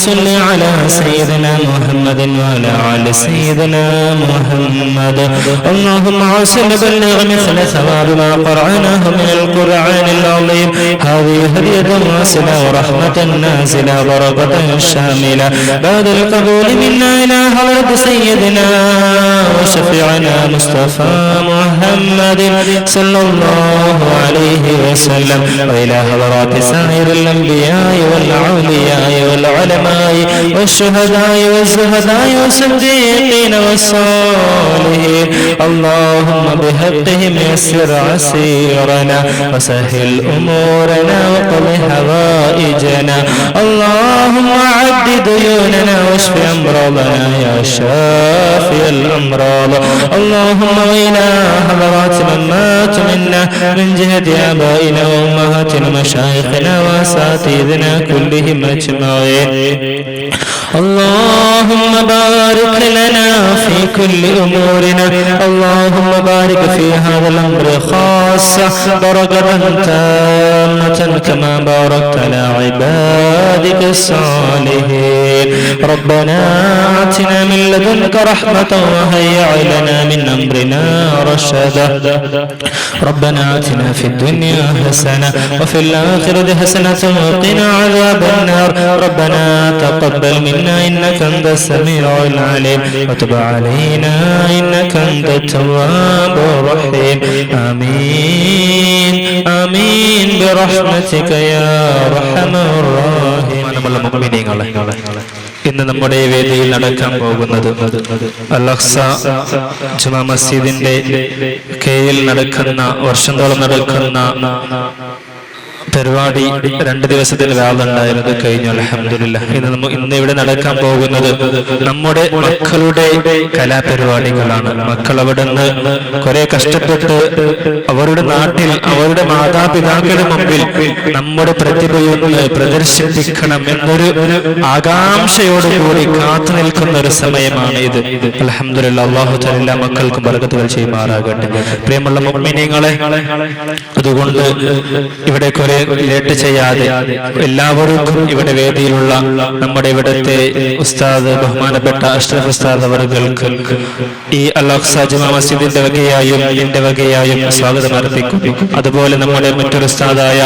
صل على سيدنا محمد وعلى آل سيدنا محمد. اللهم عسل بلغ مثل ثواب ما قرأناه من القرآن العظيم. هذه هدية واصلة ورحمة نازلة بركة شاملة بعد القبول منا إلى حضرة سيدنا وشفيعنا مصطفى محمد صلى الله عليه وسلم، وإلى حضرات سائر الأنبياء والأولياء والعلماء والشهداء والزهداء والصديقين والصالحين. اللهم بحقهم يسر عسيرنا وسهل أمورنا وقض حوائجنا. اللهم عد ديوننا واشف أمراضنا يا شافي الأمراض. اللهم وإلى حضرات من مات منا من جهة آبائنا وأمهاتنا ومشايخنا وأساتذتنا كلهم أجمعين. اللهم بارك لنا في كل أمورنا. اللهم بارك في هذا الأمر خاصة بركة تامة كما باركت على عبادك الصالحين. ربنا آتنا من لدنك رحمة وهيئ لنا من أمرنا رشدا. ربنا آتنا في الدنيا حسنة وفي الآخرة حسنة وقنا عذاب النار. ربنا تقبل منا إنك أنت السميع العليم وتب علينا إنك أنت التواب الرحيم. آمين آمين برحمتك يا أرحم الراحمين. ഇന്ന് നമ്മുടെ വേദിയിൽ നടക്കാൻ പോകുന്നത് അൽ-അഖ്സ ജുമാ മസ്ജിദിന്റെ കീഴിൽ നടക്കുന്ന വർഷത്തോളം നടക്കുന്ന പരിപാടി 2 ദിവസത്തിന് വാളുണ്ടായിരുന്നു കഴിഞ്ഞു. അൽഹംദുലില്ലാഹ്. ഇന്ന് ഇവിടെ നടക്കാൻ പോകുന്നത് നമ്മുടെ മക്കളുടെ കലാപരിപാടികളാണ്. മക്കൾ അവിടെ നിന്ന് കുറെ കഷ്ടപ്പെട്ട് അവരുടെ നാട്ടിൽ അവരുടെ മാതാപിതാക്കളുടെ മുമ്പിൽ നമ്മുടെ പ്രതിഭയൊന്ന് പ്രദർശിപ്പിക്കണം എന്നൊരു ആകാംക്ഷയോടുകൂടി കാത്തു നിൽക്കുന്ന ഒരു സമയമാണ് ഇത്. അൽഹംദുലില്ലാഹ്. അല്ലാഹു തആല എല്ലാ മക്കൾക്കും ബർക്കത്തുകൾ ചെയ്യുമാറാകട്ടെ. പ്രിയമുള്ള മുഅ്മിനീങ്ങളെ, അതുകൊണ്ട് ഇവിടെ കുറെ ലേറ്റ് ചെയ്യാതെ എല്ലാവർക്കും ഇവിടെ വേദിയിലുള്ള നമ്മുടെ ഇവിടുത്തെ ഉസ്താദ് ബഹുമാനപ്പെട്ട അഷ്റഫ് ഉസ്താദ് അവർക്ക് ഈ അൽ-അഖ്സ ജുമാ മസ്ജിദിന്റെ വകയായും എന്റെ വകയായും സ്വാഗതം അർപ്പിക്കുന്നു. അതുപോലെ നമ്മുടെ മറ്റൊരു ഉസ്താദായ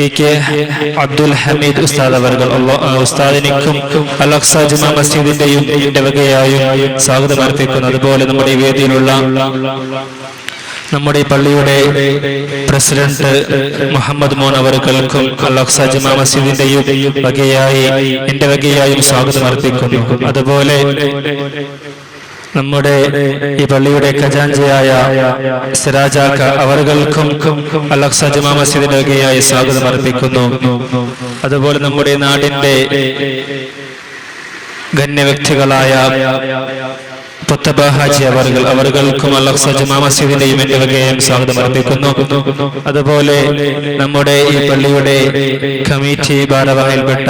AK അബ്ദുൽ ഹമീദ് ഉസ്താദ് അവർ ഉസ്താദിനും അൽ-അഖ്സ ജുമാ മസ്ജിദിന്റെയും എന്റെ വകയായും സ്വാഗതം അർപ്പിക്കുന്നു. അതുപോലെ നമ്മുടെ ഈ വേദിയിലുള്ള നമ്മുടെ പള്ളിയുടെ പ്രസിഡന്റ് മുഹമ്മദ് മോൻ അവർക്കും അൽ-അഖ്സ ജുമാ മസ്ജിദിന്റെയും വകയായി എന്റെ വകയായും സ്വാഗതം അർപ്പിക്കുന്നു. അതുപോലെ നമ്മുടെ ഈ പള്ളിയുടെ ഖജാൻജിയായ സിറാജാക്ക അവർക്കും അൽ-അഖ്സ ജുമാ മസ്ജിദിന്റെ വകയായി സ്വാഗതം അർപ്പിക്കുന്നു. അതുപോലെ നമ്മുടെ നാടിന്റെ ഗണ്യവ്യക്തികളായ പുത്തബ ഹാജി അവർക്കും അൽ-അഖ്സ ജുമാ മസ്ജിദിന്റെയും എന്റെ വകയായും സ്വാഗതം അർപ്പിക്കുന്നു. അതുപോലെ നമ്മുടെ ഈ പള്ളിയുടെ കമ്മിറ്റി ഭാരവാഹിയിൽപ്പെട്ട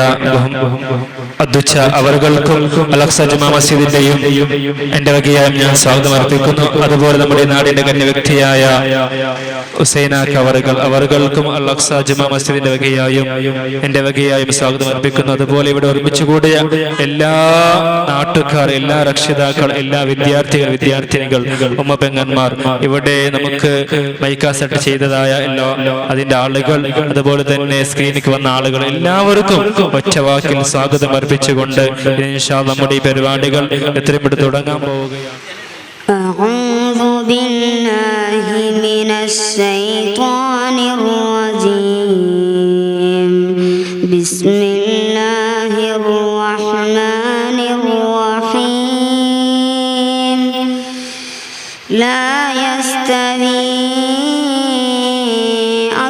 അധ്യക്ഷ അവർക്കും അൽ-അഖ്സ ജുമാ മസ്ജിദിന്റെയും എന്റെ വകയായും ഞാൻ സ്വാഗതം അർപ്പിക്കുന്നു. അതുപോലെ നമ്മുടെ നാടിന്റെ കന്യ വ്യക്തിയായ ഹുസൈനാക്ക അവർക്കും അൽ-അഖ്സ ജുമാ മസ്ജിദിന്റെ വകയായും എന്റെ വകയായും സ്വാഗതം അർപ്പിക്കുന്നു. അതുപോലെ ഇവിടെ ഒരുമിച്ചുകൂടിയ എല്ലാ നാട്ടുകാർ, എല്ലാ രക്ഷിതാക്കൾ, എല്ലാ വിദ്യാർത്ഥിനികൾ, ഉമ്മ പെങ്ങന്മാർ, ഇവിടെ നമുക്ക് മൈക്കാസെറ്റ് ചെയ്തതായ അതിന്റെ ആളുകൾ, അതുപോലെ തന്നെ സ്ക്രീനിക്ക് വന്ന ആളുകൾ, എല്ലാവർക്കും ഒറ്റവാക്കിൽ സ്വാഗതം അർപ്പിച്ചുകൊണ്ട് ഇൻഷാ അല്ലാഹ് നമ്മുടെ ഈ പരിപാടികൾ എത്രയും പെട്ടെന്ന് തുടങ്ങാൻ പോവുകയാണ്. أعوذ بالله من الشيطان الرجيم. بسم الله الرحمن الرحيم. لا يستوي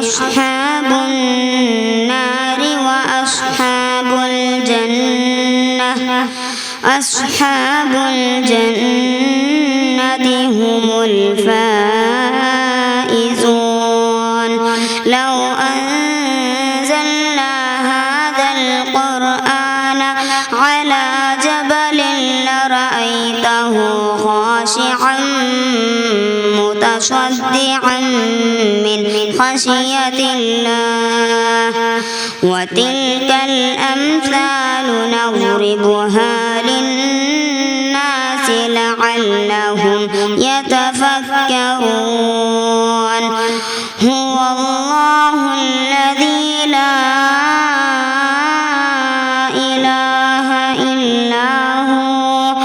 أصحاب النار وأصحاب الجنة. أصحاب الجنة هم الفائزون. لو أنزلنا هذا القرآن على جبل لرأيته خاشعا متصدعا من خشية الله. وتلك الأمثال نضربها للناس لعلهم يتفكرون هو الله الذي لا إله إلا هو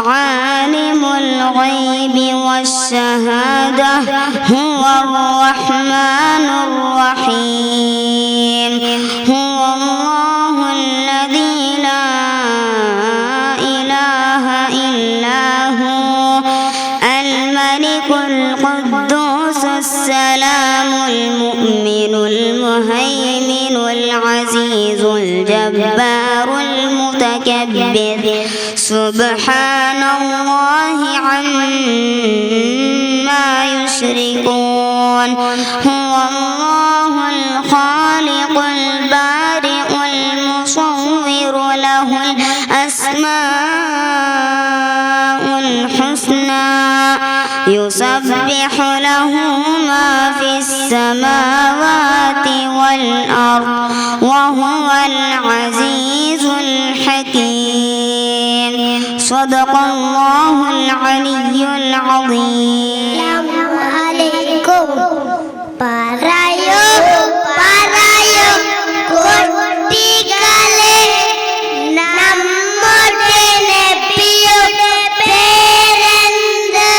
عالم الغيب والشهادة هو الرحمن الرحيم هو الله الذي لا إله إلا هو الملك القدوس السلام المؤمن المهيمن العزيز الجبار المتكبر سبحان الله عما يشركون هو الله الخالق البارئ المصور له الأسماء الحسنى يسبح له ما في السماوات والأرض وهو العزيز الحكيم صدق الله العلي العظيم السلام عليكم പറയും കുട്ടികളെ നമ്മുടെ നബിയുടെ പേരെന്ത്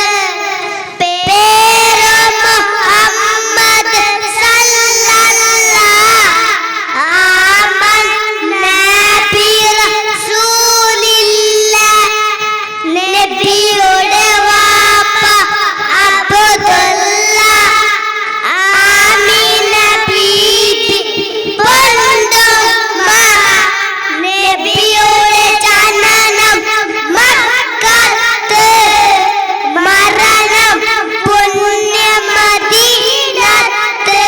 പേര് മുഹമ്മദ് സല്ലല്ലാഹു നബി റസൂലില്ലാഹ് നബിയുടെ വാപ്പ അബ്ദുല്ലാഹ് ആമിന ബീബി പൊന്നുമ്മ നബിയുടെ ജനനം മക്കത്ത് മരണം പുണ്യ മദീനത്ത്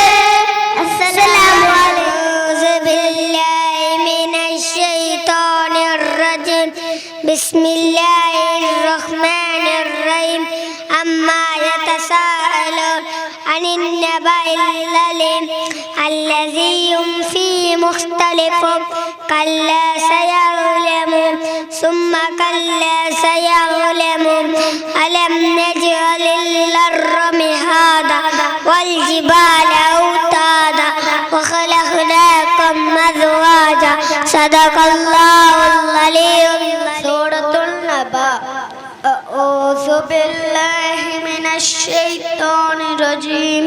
അസ്സലാമു അലൈക്കും ബില്ലാഹി മിനശ് ശൈത്വാനിർ റജീം ബിസ്മില്ലാഹിർ റഹ്മാനിർ റഹീം അമ്മാ യതസാഅലൂൻ അനിൻ നബഇൽ അലീം الذي هم فيه مختلفون كلا سيعلمون ثم كلا سيعلمون ألم نجعل الأرض مهادا والجبال أوتادا وخلقناكم أزواجا صدق الله العلي سورة النبأ أعوذ بالله من الشيطان الرجيم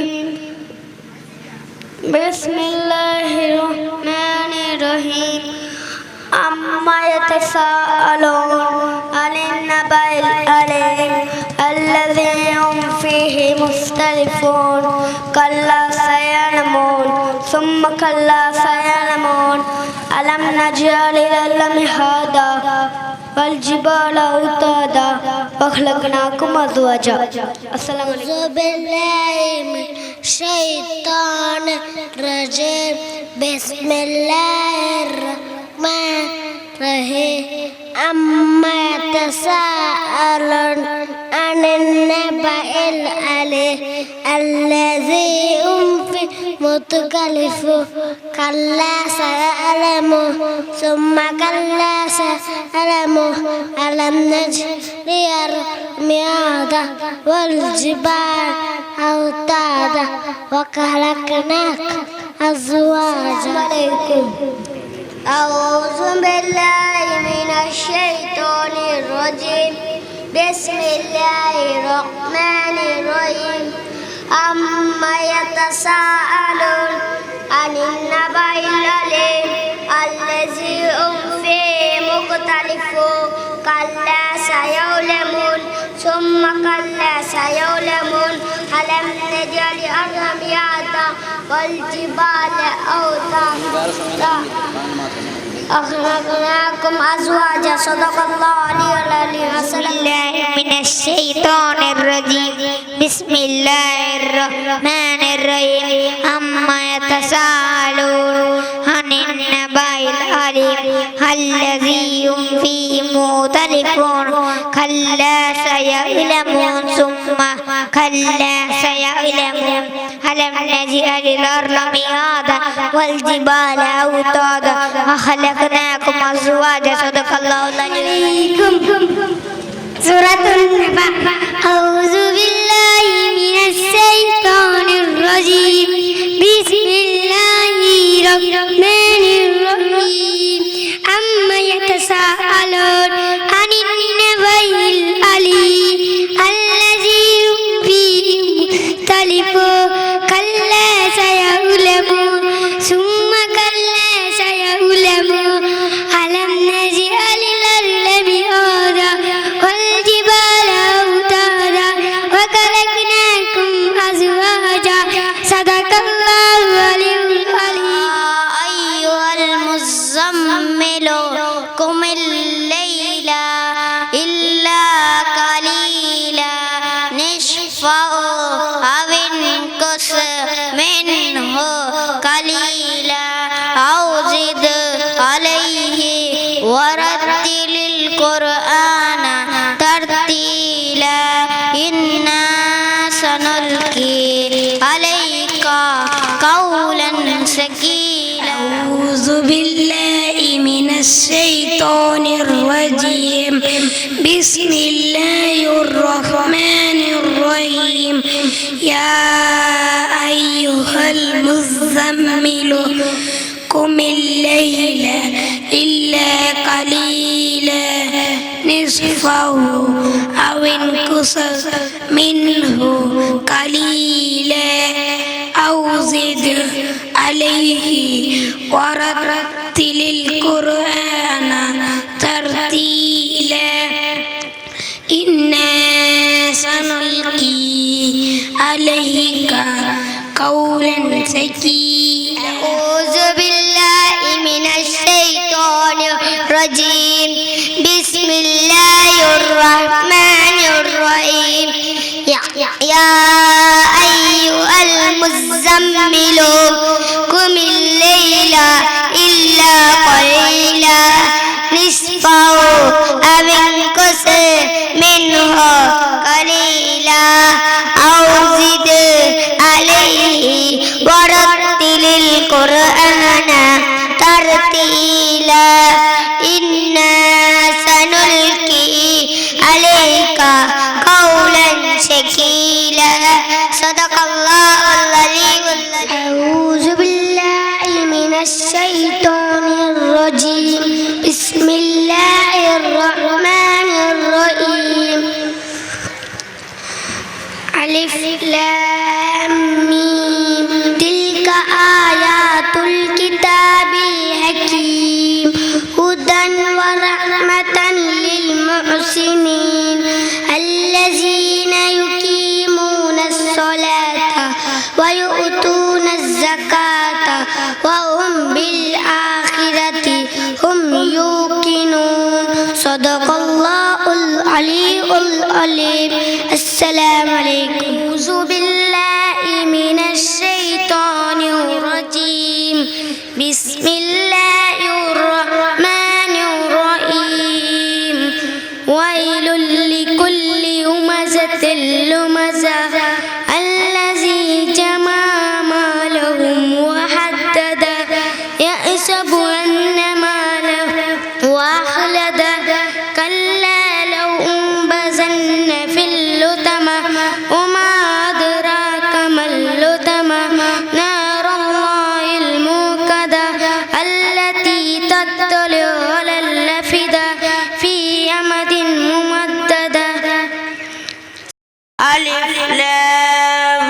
بسم الله الرحمن الرحيم عما يتساءلون عن النبأ العظيم الذي هم فيه مختلفون كلا سيعلمون ثم كلا سيعلمون ألم نجعل الأرض مهادا والجبال أوتادا وخلقناكم أزواجا السلام عليكم بالله من الشيطان الرجيم بسم الله الرحمن الرحيم عما يتساءلون عن النبأ العظيم الذي هم فيه مختلفون كلا سيعلمون ثم كلا سيعلمون ألم نجعل الأرض مهادا والجبال أوتادا وخلقناكم أزواجا أعوذ بالله من الشيطان الرجيم بسم الله الرحمن الرحيم عما يتساءلون عن النبأ العظيم الذي هم فيه مختلفون كلا سيعلمون ثم كلا سيعلمون ألم نجعل الأرض مهادا والجبال أوتادا أخرجناكم أزواجا صدق الله العلي العظيم بسم الله من الشيطان الرجيم بسم الله الرحمن الرحيم عما يتساءلون عن النبأ العظيم الذي هم فيه مختلفون كلا سيعلمون ثم كلا سيعلمون ألم نجعل الأرض مهادا والجبال أوتادا وخلقناكم أزواجا صدق الله العظيم. سورة النبأ. أعوذ بالله من الشيطان الرجيم. بسم الله الرحمن الرحيم. عما يتساءلون عن النبأ العظيم الذي هم فيه مختلفون كلا سيعلمون ثم كلا سيعلمون ألم نجعل الأرض مهادا والجبال أوتادا وخلقناكم أزواجا صدق الله العلي العظيم. أيها المزمل قم الليل إلا قليلا نصفه أو انقص منه قليلا أو زد عليه ورتل القرآن ترتيلا إنا سنلقي عليك قولا ثقيلا. أعوذ بالله من الشيطان الرجيم. بسم الله الرحمن الرحيم. يا أيها المزمل قم الليل إلا قليلا نصفه أو انقص منه قليلا أو زد عليه ورتل القرآن ترتيلا إنا سنلقي عليك قولا ثقيلا. أعوذ بالله من الشيطان الرجيم. بسم الله الرحمن الرحيم. يا أيها المزمل قم الليل إلا قليلا نصفه أو انقص منه قليلا أو زد عليه ورتل القرآن ترتيلا إنا سنلقي عليك قولا ثقيلا. صدق الله العظيم. أعوذ بالله من الشيطان الرجيم. بسم الله الرحمن الرحيم. ألف لام ميم تلك آيات الكتاب الحكيم هدى ورحمة للمحسنين الذين يقيمون الصلاة ويؤتون الزكاة وهم بالآخرة هم يوقنون. صدق الله العلي العظيم. السلام عليكم. أعوذ بالله من الشيطان الرجيم. بسم الله الرحمن الرحيم. ويل لكل همزة لمزة الذي جمع ماله وحدده يحسب أن ماله وأخلده كلا لو أنبذن في اللتمة وما أدراك ما اللتمة نار الله الموقدة التي تطلع على الأفئدة في أمد ممددة. ألف لام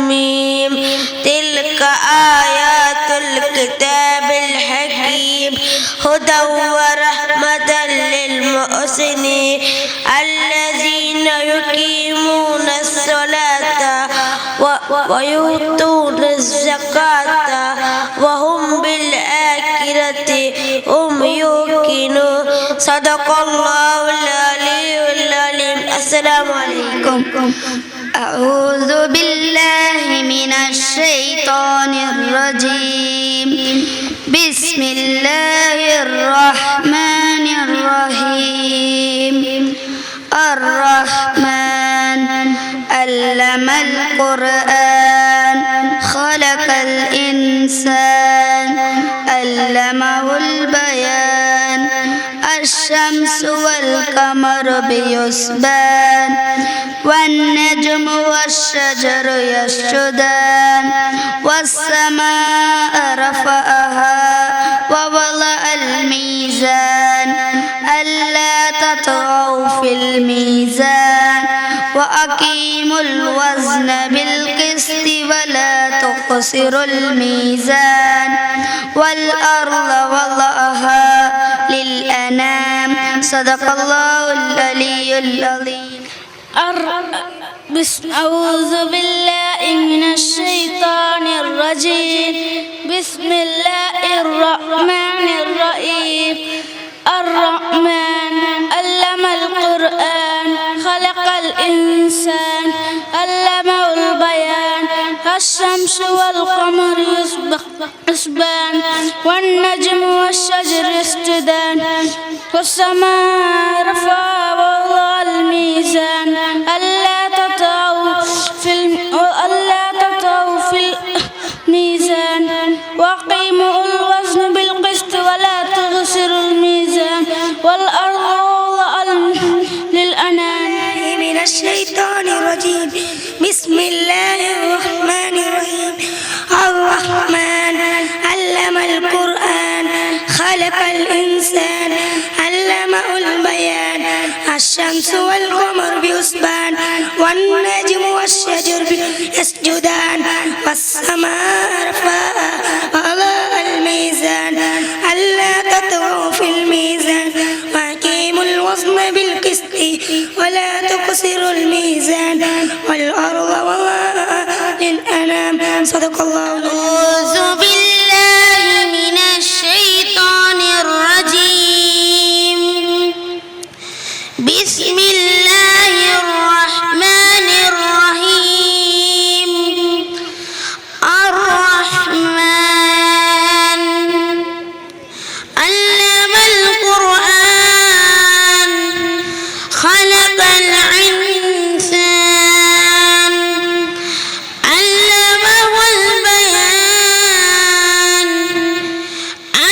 ميم تلك آيات الكتاب الحكيم هدى ورحمة للمحسنين الذين يقيمون الصلاة ويؤتون الزكاة وهم بالآخرة هم يوقنون. صدق الله العلي العظيم. السلام عليكم. أعوذ بالله من الشيطان الرجيم. بسم الله الرحمن الرحيم. الرحمن علم القرآن خلق الإنسان علمه البيان الشمس والقمر بحسبان والنجم والشجر يسجدان والسماء رفعها ووضع الميزان ألا تطغوا في الميزان وأقيموا الوزن بالقسط ولا تخسروا الميزان والأرض وضعها للأنام صدق الله العلي العظيم. أعوذ بالله من الشيطان الرجيم. بسم الله الرحمن الرحيم. الرحمن علم القرآن خلق الإنسان علمه البيان الشمس والقمر يسبحان والنجم والشجر يسجدان والسماء رفعها ووضع الميزان ألا تطغوا في الميزان وأقيموا الوزن بالقسط ولا تخسروا الميزان والأرض وضعها للأنام. من الشيطان الرجيم. بسم الله الرحمن الرحيم. الرحمن علم القرآن خلق الإنسان علمه البيان الشمس والقمر بحسبان والنجم والشجر يسجدان والسماء رفعها ووضع الميزان ألا تطغوا في الميزان وأقيموا الوزن بالقسط ولا تكسروا الميزان والأرض وضعها للأنام صدق الله. أعوذ بالله من الشيطان الرجيم. بسم الله الرحمن الرحيم. الرحمن علم القرآن خلق الإنسان علمه البيان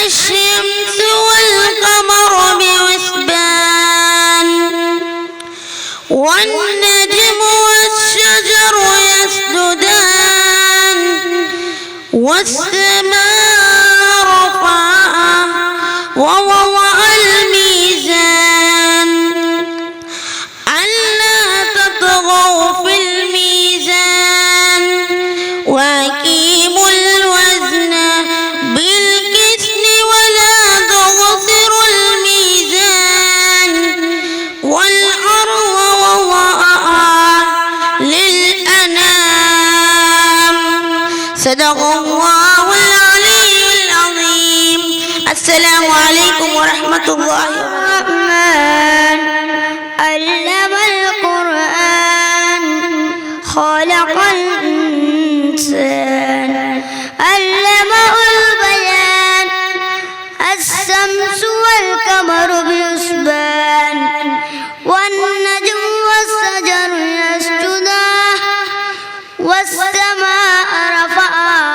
الشمس والقمر بحسبان والنجم والشجر يسجدان والسماء رفعها ووضع الميزان ألا تطغوا في الميزان وأقيموا الوزن بالقسط ولا تخسروا الميزان والأرض وضعها للأنام صدق الله العلي العظيم. السلام عليكم ورحمة الله الرحمن علم القرآن خلق الإنسان علمه البيان الشمس والقمر بحسبان والنجم والشجر يسجدان والسماء رفعها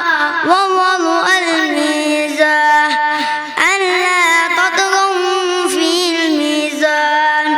ووضع الميزان ألا تطغوا في الميزان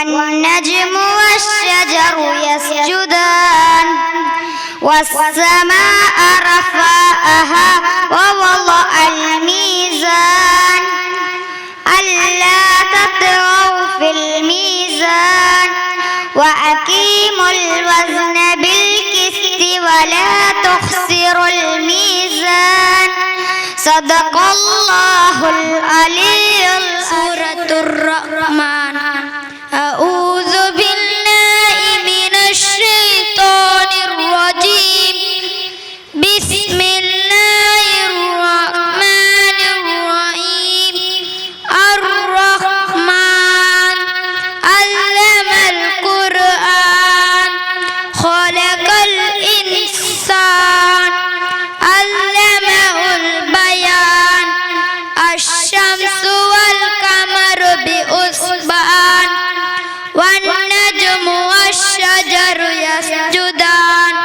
والنجم والشجر يسجدان والسماء رفعها ووضع الميزان ألا تطغوا في الميزان وأقيموا الوزن بالقسط ولا تخسروا الميزان صدق الله العلي العظيم. سورة الرحمن. أعوذ بالله من الشيطان الرجيم. بسم الله الرحمن الرحيم. الرحمن علم القرآن خلق الإنسان علمه البيان الشمس والقمر بحسبان والنجم والشجر يسجدان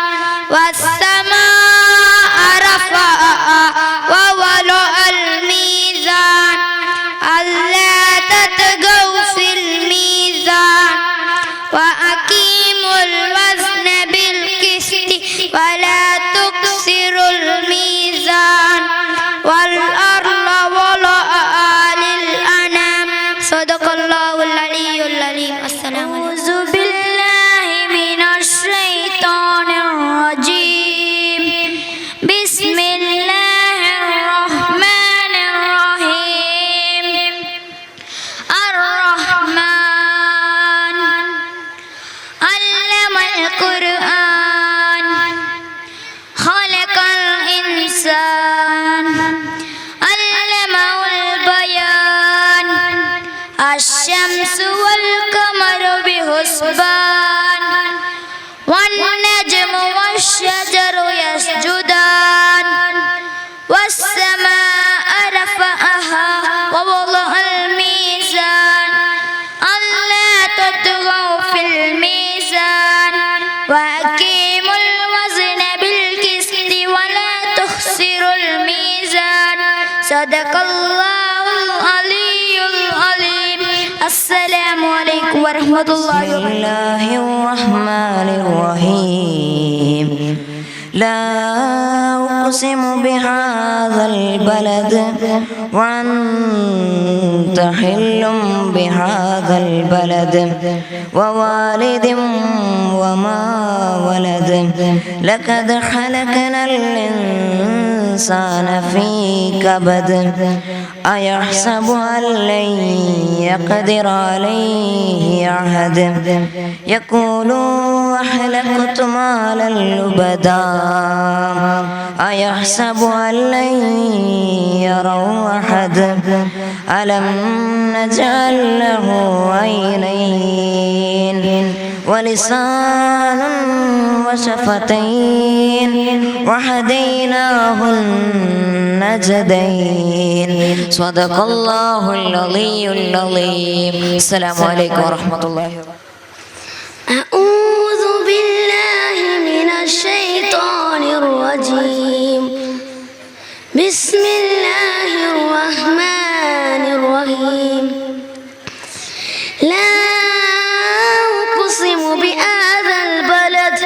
والسماء رفعها ووضع الميزان ألا تطغوا في الميزان وأقيموا الوزن بالقسط ولا تخسروا الميزان والأرض وضعها للأنام صدق الله العلي العظيم. السلام عليكم. أعوذ بالله من الشيطان الرجيم. بسم الله الرحمن الرحيم. الرحمن علم القرآن خلق الإنسان علمه البيان الشمس والقمر بحسبان والنجم والشجر يسجدان والسماء رفعها ووضع الميزان ألا تطغوا في الميزان وأقيموا الوزن بالقسط ولا تخسروا الميزان صدق الله العلي العظيم. السلام عليكم ورحمة الله بسم وبركاته. الله الرحمن الرحيم. لا أقسم بهذا البلد وأنت حل بهذا البلد ووالد وما ولد لقد خلقنا الإنسان في كبد أيحسب أن لن يقدر عليه أحد يقول أهلكت مالا لبدا أيحسب أن لن يروا أحد ألم نجعل له عينين ولسانا وشفتين وهديناه النجدين صدق الله العلي العظيم. السلام عليكم ورحمة الله وبركاته. أعوذ بالله من الشيطان الرجيم. بسم الله الرحمن الرحيم. لا أقسم بهذا البلد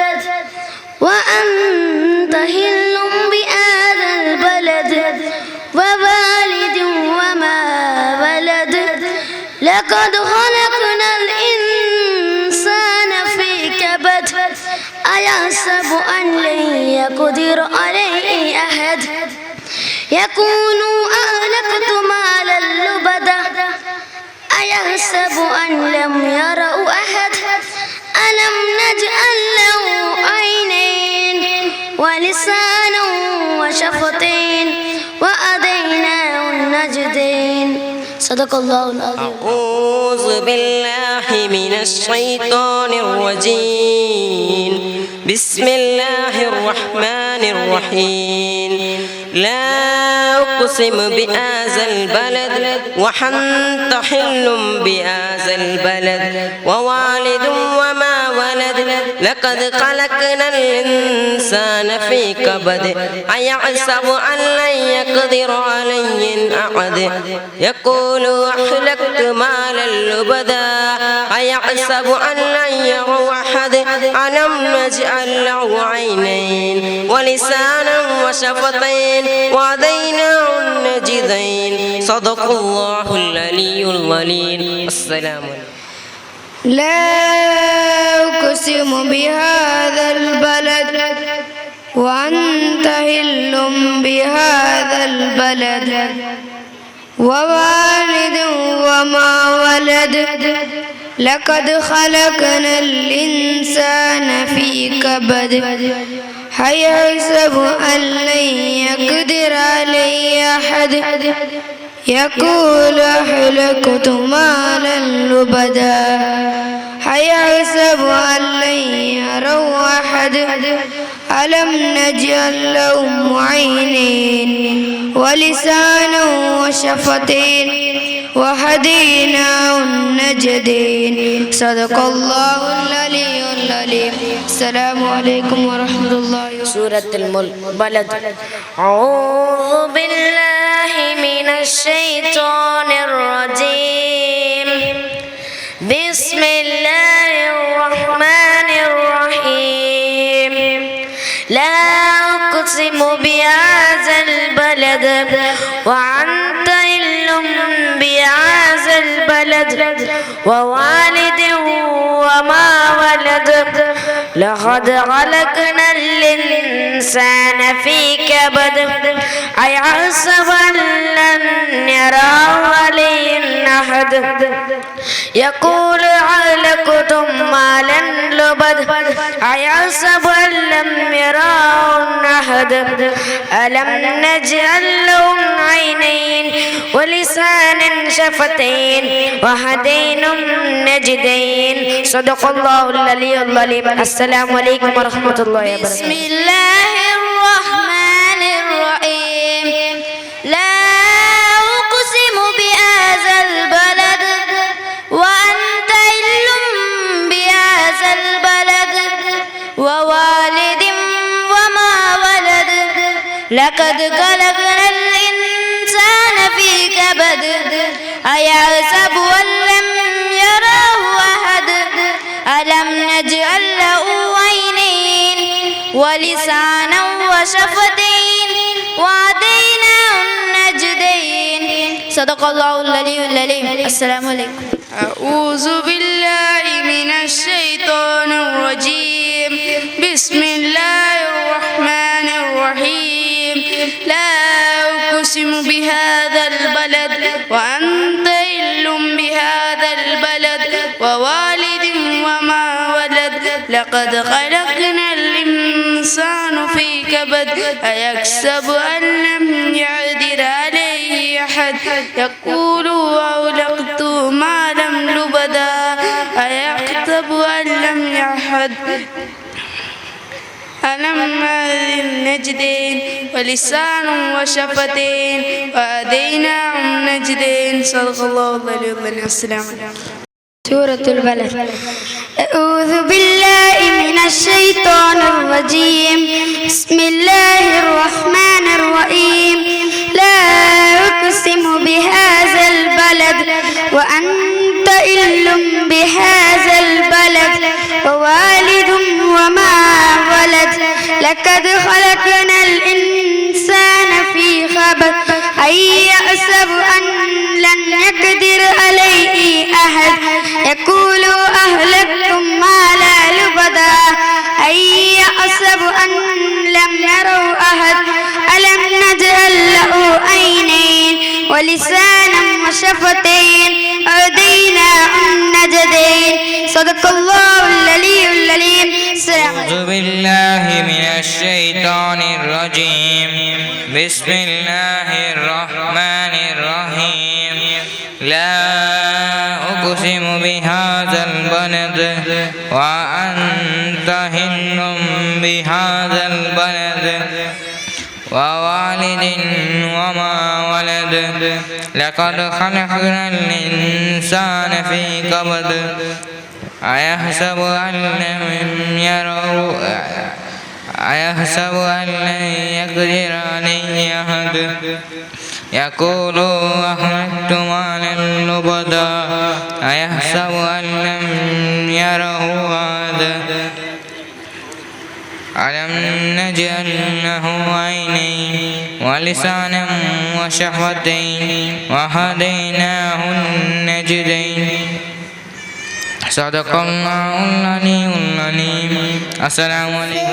وأنت حل بهذا البلد ووالد وما ولد لقد خلقنا الإنسان في كبد أيحسب أن لن يقدر عليه أحد يقول أهلكت مالا لبدا أيحسب أن لم يروا أحد ألم نجعل له عينين ولسانا وشفتين وهديناه النجدين صدق الله العظيم. أعوذ بالله من الشيطان الرجيم. بسم الله الرحمن الرحيم. لا أقسم بهذا البلد وأنت حل بهذا البلد ووالد وما ولد لقد خلقنا الإنسان في كبد أيحسب أن لن يقدر عليه أحد يقول أهلكت مالا لبدا أيحسب أن لن يره أحد ألم نجعل له عينين ولسانا وشفتين وهديناه النجدين صدق الله العلي العظيم. السلام عليكم. لا أقسم بهذا البلد وأنت حل بهذا البلد ووالد وما ولد لقد خلقنا الإنسان في كبد أيحسب أن لن يقدر عليه أحد يقول أهلكت مالا لبدا أيحسب أن لن يره أحد ألم نجعل له عينين ولسانا وشفتين وهديناه النجدين صدق الله العلي العظيم. السلام عليكم ورحمة الله. سورة البلد. أعوذ بالله من الشيطان الرجيم. بسم الله الرحمن الرحيم. لا أقسم بهذا البلد وأنت حل بهذا البلد ووالد وما ولد لقد خلقنا الإنسان في كبد أيحسب أن لن يره عليه أحد يقول أهلكت مالا لبدا أيحسب أن لم يره أحد ألم نجعل له عينين ولسانا شفتين وهديناه النجدين صدق الله العلي العظيم. السلام عليكم ورحمة الله وبركاته. بسم الله الرحمن الرحيم. لا أقسم بهذا البلد وأنت حل بهذا البلد ووالد وما ولد لقد خلقنا الإنسان في كبد أيحسب أن لم يره أحد ألم نجعل له عينين ولسانا وشفتين وهديناه النجدين صدق الله العلي العظيم. السلام عليكم. أعوذ بالله من الشيطان الرجيم. بسم الله الرحمن الرحيم. لا أقسم بهذا البلد وأنت حل بهذا البلد ووالد وما ولد لقد خلقنا الإنسان في كبد أيحسب أن لم يقدر عليه أحد يقول أهلكت مالا لبدا أيحسب أن لم يحد ألم النجدين ولسان وشفتين وهديناه النجدين صدق الله العلي العظيم. السلام عليكم. سورة البلد. أعوذ بالله من الشيطان الرجيم. بسم الله الرحمن الرحيم. لا أقسم بهذا البلد وأنت حل بهذا البلد ووالد وما ولد لقد خلقنا الإنسان في كبد أيحسب أن لن يقدر عليه أحد يقول أهلكت مالا لبدا أيحسب أن لم يره أحد ألم نجعل له عينين ولسانا وشفتين وهديناه النجدين صدق الله العلي العظيم. أعوذ بالله من الشيطان الرجيم. بسم الله الرحمن الرحيم. لا أقسم بهذا البلد وأنت حل بهذا البلد ووالد وما ولد لقد خلقنا الإنسان في كبد أيحسب أن لن يقدر عليه أحد يقول أهلكت مالا لبدا أيحسب أن لم يره أحد ألم نجعل له عينين ولسانا وشفتين وهديناه النجدين صدق الله العلي العظيم. السلام عليكم.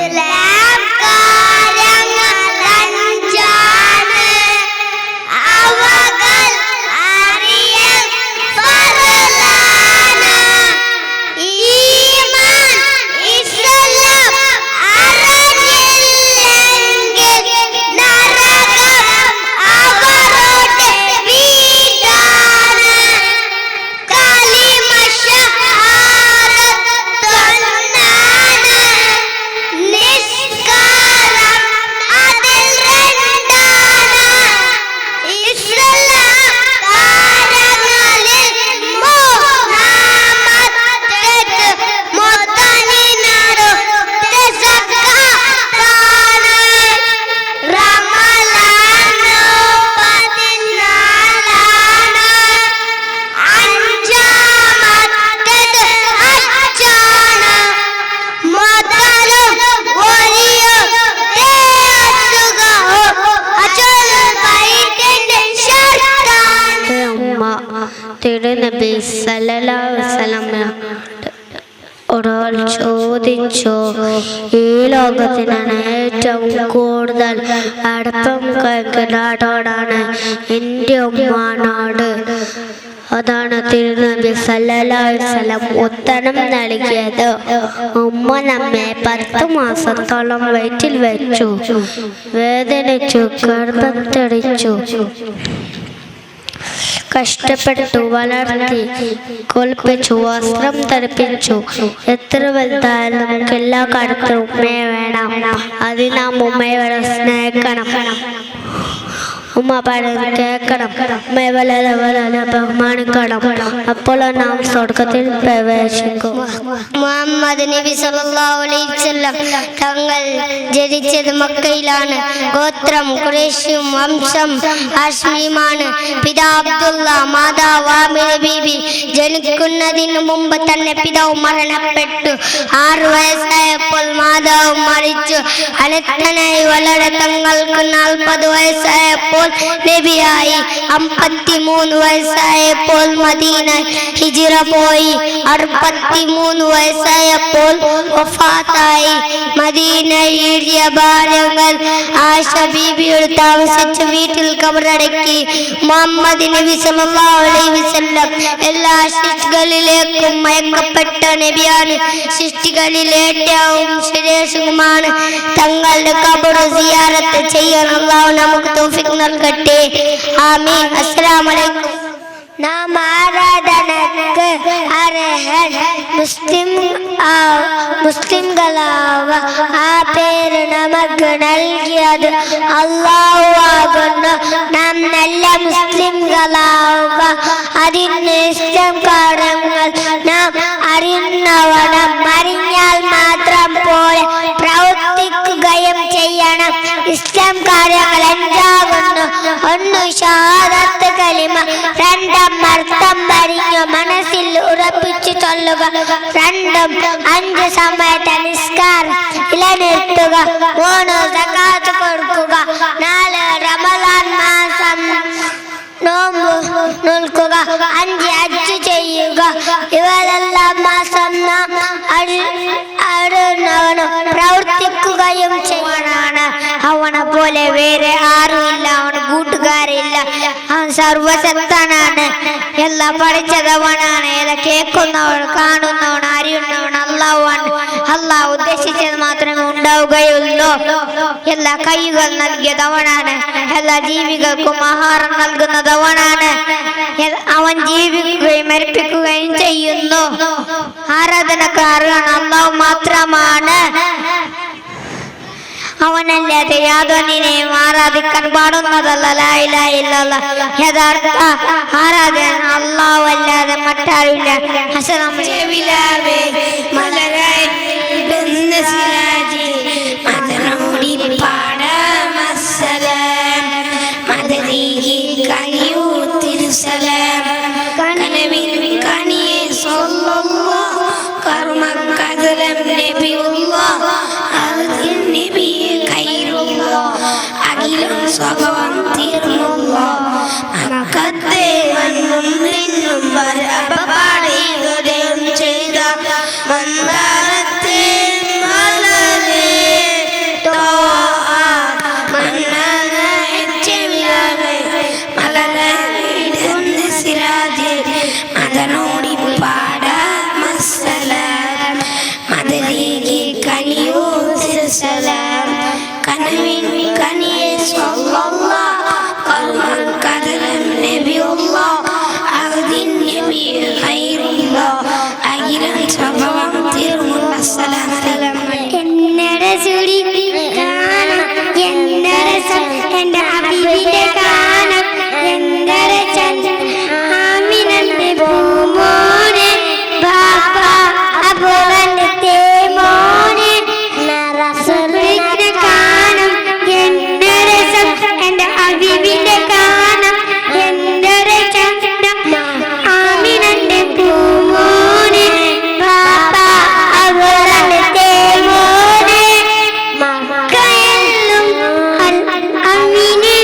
തിരുനബി സല്ലല്ലാഹു അലൈഹി വസല്ലം ഒരാൾ ചോദിച്ചു, ഈ ലോകത്തിനാണ് ഏറ്റവും കൂടുതൽ അടുപ്പം കഴിക്കുന്നതോടാണ് എൻ്റെ ഉമ്മാനോട്. അതാണ് തിരുനബി സല്ലല്ലാഹു അലൈഹി വസല്ലം ഉത്തരം നൽകിയത്. ഉമ്മ നമ്മെ 10 മാസത്തോളം വയറ്റിൽ വെച്ചു, വേദനിച്ചു, ഗർഭം ധരിച്ചു, കഷ്ടപ്പെട്ടു, വളർത്തി, കുളിപ്പിച്ചു, വസ്ത്രം ധരിപ്പിച്ചു. എത്ര വലുതായാലും നമുക്ക് എല്ലാ കാര്യത്തിലും ഉമ്മയെ വേണം. അതിന് നാം ഉമ്മയെ സ്നേഹിക്കണം, ഉമ്മ പറയുന്നത് കേൾക്കണം, ഉമ്മയെ വളരെ വളരെ ബഹുമാനിക്കണം. അപ്പോൾ നാം സ്വർഗത്തിൽ പ്രവേശിക്കും. മുഹമ്മദ് നബി സല്ലല്ലാഹു അലൈഹി വസല്ലം തങ്ങൾ ജനിച്ചത് മക്കയിലാണ്. ഗോത്രം ഖുറൈശും വംശം ഹാഷ്മിയുമാണ്. പിതാ അബ്ദുള്ള, മാതാവ് ആമിന ബീബി. ജനിക്കുന്നതിന് മുമ്പ് തന്നെ പിതാവ് മരണപ്പെട്ടു. 6 വയസ്സായപ്പോൾ മാതാവ് മരിച്ചു. അനന്തനായി വളരെ തങ്ങൾക്ക് 40 വയസ്സായപ്പോൾ നബിയായി. 53 വയസ്സായപ്പോൾ മദീന ഹിജ്റ പോയി. 63 വയസ്സായപ്പോൾ വഫാത്തായി. മദീനയിലെ ഭാര്യങ്ങൾ ആയിഷ ബീബിയോട് താമസിച്ച വീട്ടിൽ കബറടക്കി. മുഹമ്മദ് നബി സല്ലല്ലാഹു അലൈഹി വസല്ലം എല്ലാ സൃഷ്ടികളിലേക്കും അയക്കപ്പെട്ട നബിയാണ്. സൃഷ്ടികളിൽ ഏറ്റവും ശ്രേഷ്ഠമാണ്. തങ്ങളുടെ ഖബർ സിയാറത്ത് ചെയ്യാൻ അല്ലാഹു നമുക്ക് തൗഫീഖ് നൽകട്ടെ. ആമീൻ. അസ്സലാമു അലൈക്കും. നാം ആരാധനക്ക് അർഹൻ മുസ്ലിംകളാവ. ആ പേര് നമുക്ക് നൽകിയത് അല്ലാഹു ആകുന്നു. നാം നല്ല മുസ്ലിംകളാവുക. അതിന് ഇസ്ലാം കാര്യങ്ങൾ നാം അറിയുന്നവണം. അറിഞ്ഞാൽ മാത്രം പോലെ പ്രവർത്തിക്കുകയും ചെയ്യണം. ഇസ്ലാം കാര്യങ്ങൾ എന്താകുന്നു? 1 ഷഹാദത്ത് കലിമ, 2 അർത്ഥം അറിഞ്ഞു മനസ്സിൽ ഉറപ്പിച്ചു ചൊല്ലുക, 2 5 സമയത്ത് നിസ്കാരം നിലനിർത്തുക, 3 സകാത്ത് കൊടുക്കുക, 4 റമദാൻ മാസം നോമ്പ് നോൽക്കുക, 5 ഹജ്ജ് ചെയ്യുക. ഇവരെല്ലാം മാസം നാം പ്രവർത്തിക്കുകയും ചെയ്യണമാണ്. അവനെ പോലെ വേറെ ആരുമില്ല, അവന് കൂട്ടുകാരില്ല. അവൻ സർവശക്തനാണ്, എല്ലാം പഠിച്ചതവനാണ്, എല്ലാം കേൾക്കുന്നവൻ, കാണുന്നവൻ, അറിയുന്നവൻ അല്ലാഹുവാണ്. അല്ലാഹു ഉദ്ദേശിച്ചത് മാത്രമേ ഉണ്ടാവുകയുള്ളൂ. എല്ലാ കൈകൾ നൽകിയതവനാണ്, എല്ലാ ജീവികൾക്കും ആഹാരം നൽകുന്നതവനാണ്. അവൻ ജീവിക്കുകയും മരിപ്പിക്കുകയും ചെയ്യുന്നു. ആരാധനക്കാരൻ അല്ലാഹു മാത്രമാണ്. അവനല്ലാതെ യാതൊന്നിനെയും ആരാധിക്കാൻ പാടുന്നതല്ല ലാ ഇലാഹ ഇല്ലല്ലാഹ്. യഥാർത്ഥ ആരാധന അല്ലാഹു അല്ലാതെ മറ്റാരുമില്ല. ഹസനം ചെവിലാവേ മലരായി സിരാജി മദനോടി പാടമസ്സലാം മദരീഹി കനിയൂ തിരുസലാം കനവിൻ കനിയെ സ്വല്ലല്ലാഹ് കർമ്മക്കദലം നബിയുല്ലാഹ് അർദിൻ നബിയെ ഖൈറുല്ലാഹ് അഖിലം സ്വഭാവം തീർന്നുല്ലാഹ് മക്കത്തെ മണ്ണും നിന്നും വരപാടി ഹൃദയം ചെയ്ത മന്ദാരത്തെ മലരെ തോഹ മന്നനയച്ചെവിലാവേ മലരയിടുന്ന സിരാജ് മദനോടി പാടമസ്സലാം മദരീഹി കനിയൂ തിരുസലാം കനവിൻ കനിയെ സ്വല്ലല്ലാഹ് കർമ്മക്കദലം നബിയുല്ലാഹ് അർദിൻ നബിയെ ഖൈറുല്ലാഹ് അഖിലം സ്വഭാവം തീർന്നുള്ള സലാം എന്നടെ സുടി കാണാം എന്നരസം എൻ്റെ ഹബീബിന്റെ കാണാം എന്തരച്ചൻ ആമിനന്റെ പൂമോനെ ബാപ്പ അബൂബന്റെ തേമോനെ റസൂലിനെ കാണാം എന്നരസം എൻ്റെ ഹബീബിന്റെ കാണാം എന്തരച്ചൻ ആമിനന്റെ പൂമോനെ ബാപ്പ അബൂബന്റെ തേമോനെ മക്കയെല്ലും അമീനെ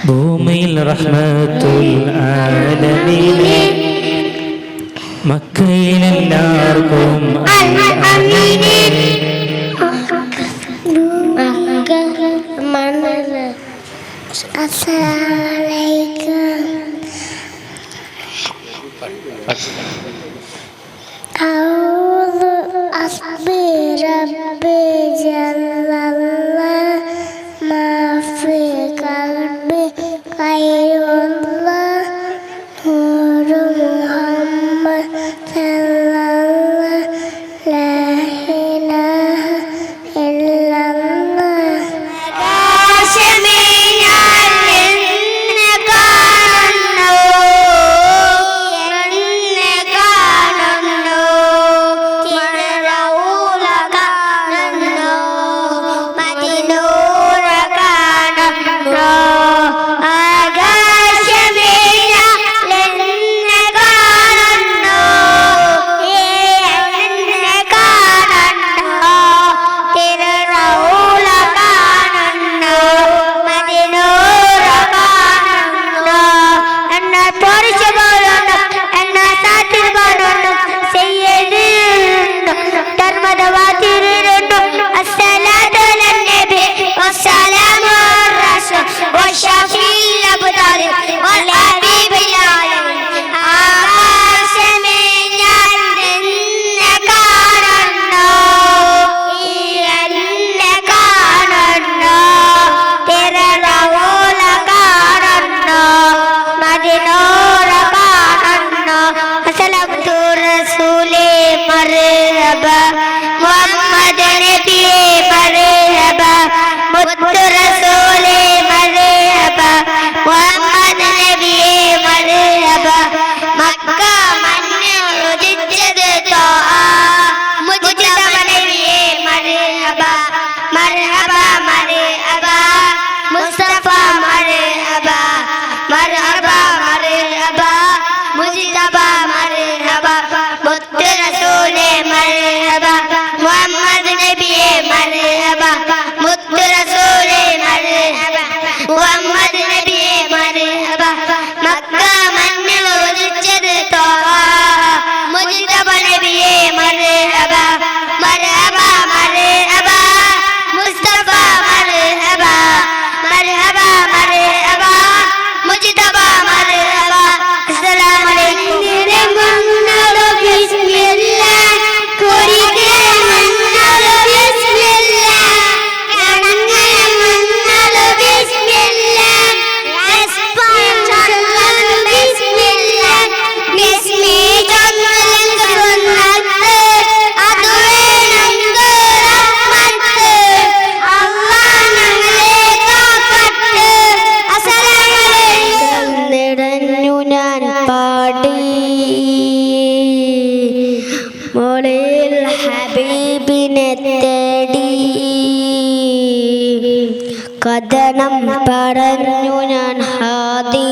ഭൂമിയിൽ റഹ്മത്തുൽ ആലമീനെ മക്കയിലെല്ലാവർക്കും അമീനെ അസ്സലാമലൈക്കും അഊദു അസ്ബി റബ്ബി ജല്ലല്ലാഹ് മാ ഫീ ഖൽബി ഖൈറുല്ലാഹ് നൂറു മുഹമ്മദ് സല്ലല്ലാഹ് ലാ ഇലാഹ ഇല്ലല്ലാഹ് ആകാശമേ ഞാൻ നിന്നെ കാണുന്നു നിന്നെ കാണുന്നു തിരുറൗല കാണുന്നു മദീനൂറ കാണുന്നു ആകാശമേ ഞാൻ നിന്നെ കാണുന്നു നിന്നെ കാണുന്നു തിരുറൗല കാണുന്നു മദീനൂറ കാണുന്നു എന്നെ തോരിച്ചു പോലുണ്ട് എന്നെ സാറ്റിൽ പോലുണ്ട് സയ്യിദുണ്ട് ധർമ്മദവാതിരുണ്ട് അസ്സലാത്തു അലന്നബി വസ്സലാമു അർറസൂൽ വശഫീൽ അബ്ദാൽ വൽഹബീബിൽ ആലമീൻ ആകാശമേ ഞാൻ നിന്നെ കാണുന്നു എന്നെ കാണുന്നു തിരുറൗല കാണുന്നു മദീനൂറ കാണുന്നു അസ്സലാത്തു റസൂലേ മർഹബ മുഹമ്മദ് നബിയേ മർഹബ മുത്തു റസൂലേ മർഹബ മുഹമ്മദ് നബിയേ മർഹബ മക്ക മണ്ണിൽ ഉദിച്ചത് തോഹ മുജ്തബ നബിയേ മർഹബ മർഹബ മർഹബ മുസ്തഫ മർഹബ മർഹബ മർഹബ മുജ്തബ മർഹബ മുത്തു റസൂലേ മർഹബ മുഹമ്മദ് നബിയേ മർഹബ മുത്തു റസൂലേ മർഹബ മുഹമ്മദ് നബിയേ മർഹബ മക്ക മണ്ണിൽ ഉദിച്ചത് തോഹ മുജ്തബ നബിയേ മർഹബ മർഹബ മർഹബ മുസ്തഫ മർഹബ മർഹബ മർഹബ മുജ്തബ മർഹബ അസ്സലാമു അലൈക്കും ബിസ്മില്ലാഹ് കുരികെ മന്നൽ ബിസ്മില്ലാഹ് കണങ്ങ മന്നൽ ബിസ്മില്ലാഹ് കഥനം പറഞ്ഞു ഞാൻ ഹാദി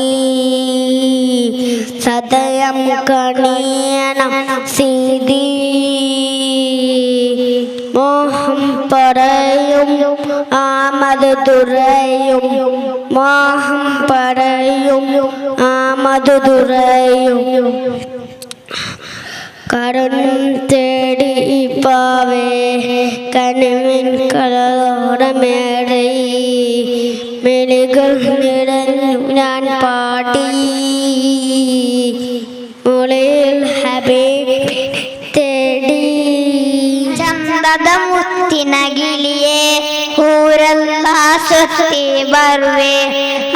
സദയം കണിയണം സീതി മോഹം പറയും ആമത് ദുരയും മോഹം പറയും ആമത് ദുരയും കരുണം തേടി പാവേ കനവിൻ കളോടമേറി മെളികൾ നിറഞ്ഞു ഞാൻ പാടി മുളയിൽ ഹബീബ് തേടി ചന്ദമുത്തിനകിലിയെ ഊരല്ല സ്വസ്തി ബർവേ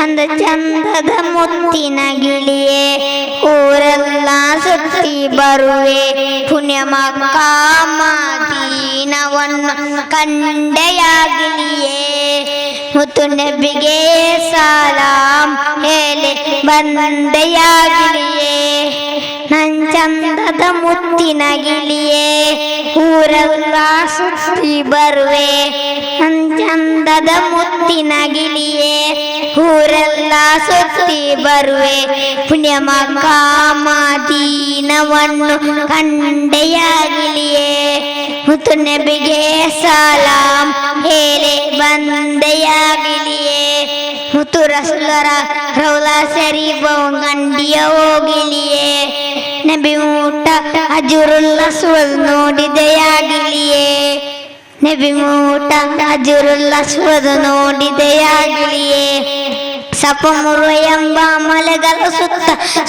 അന്ത ചന്ദത മുത്തിനകിലിയെ ഊരല്ല സ്വസ്തി ബർവേ പുണ്യമക്കാമദീനವನ್ನು ಕಂಡೆಯಾಗಿಲಿಯೇ ಮುತ್ತು ನಬಿಗೆ ಸಲಾಂ ಹೇಳಿ ಬಂದೆಯಾಗಿಲಿಯೇ ನಂಚಂದದ ಮುತ್ತಿನಗಿಲಿಯೇ ಊರೆಲ್ಲ ಸುತ್ತಿ ಬರುವೆ ನಂಚಂದದ ಮುತ್ತಿನಗಿಲಿಯೇ ಊರೆಲ್ಲ ಸುತ್ತಿ ಬರುವೆ ಪುಣ್ಯಮಕಾಮದೀನವನ್ನು ಕಂಡೆಯಾಗಿಲಿಯೇ ಮುತ್ತು ನಬಿಗೆ ಸಲಾಂ ಹೇಳಿ ಬಂದೆಯಾಗಿಲಿಯೇ ಮುತ್ತು ರಸೂಲರ ರೌಲಾ ಶರೀಫವು ಕಂಡಿಯ ಹೋಗಿಲಿಯೇ ನಬಿ ಊಟ ಅಜುರುಲ್ ಅಸ್ವದ್ ನೋಡಿದೆಯಾಗಿಲಿಯೇ ನಬಿ ಊಟ ಅಜುರುಲ್ ಅಸ್ವದ್ ನೋಡಿದೆಯಾಗಿಲಿಯೇ ಸಪಮುರು ಎಂಬ ಮಲೆಗಳ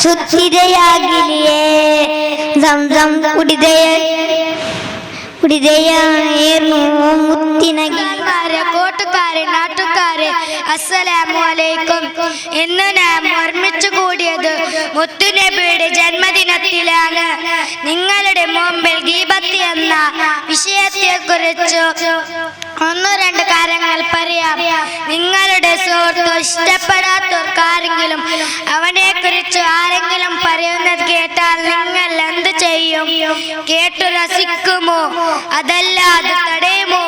ಸುತ್ತಿದೆಯಾಗಿಲಿಯೇ ಜಂ കുടിതയായിരുന്നു മുത്തിനകിലെ കൂട്ടുകാരെ നാട്ടുകാരെ അസ്സലാമു അലൈക്കും. ഇന്ന് നാം ഒരുമിച്ച് കൂടിയത് മുത്തുനബിയുടെ ജന്മദിനത്തിലാണ്. നിങ്ങളുടെ മുമ്പിൽ ഗീബത്ത് എന്ന വിഷയത്തെ കുറിച്ച് ഒന്ന് രണ്ട് കാര്യങ്ങൾ പറയാം. നിങ്ങളുടെ സുഹൃത്ത് ഇഷ്ടപ്പെടാത്തവർക്കാരെങ്കിലും അവനെ കുറിച്ച് ആരെങ്കിലും പറയുന്നത് കേട്ടാൽ നിങ്ങൾ എന്ത് ചെയ്യും? കേട്ടു രസിക്കുമോ അതല്ല അത് തടയുമോ?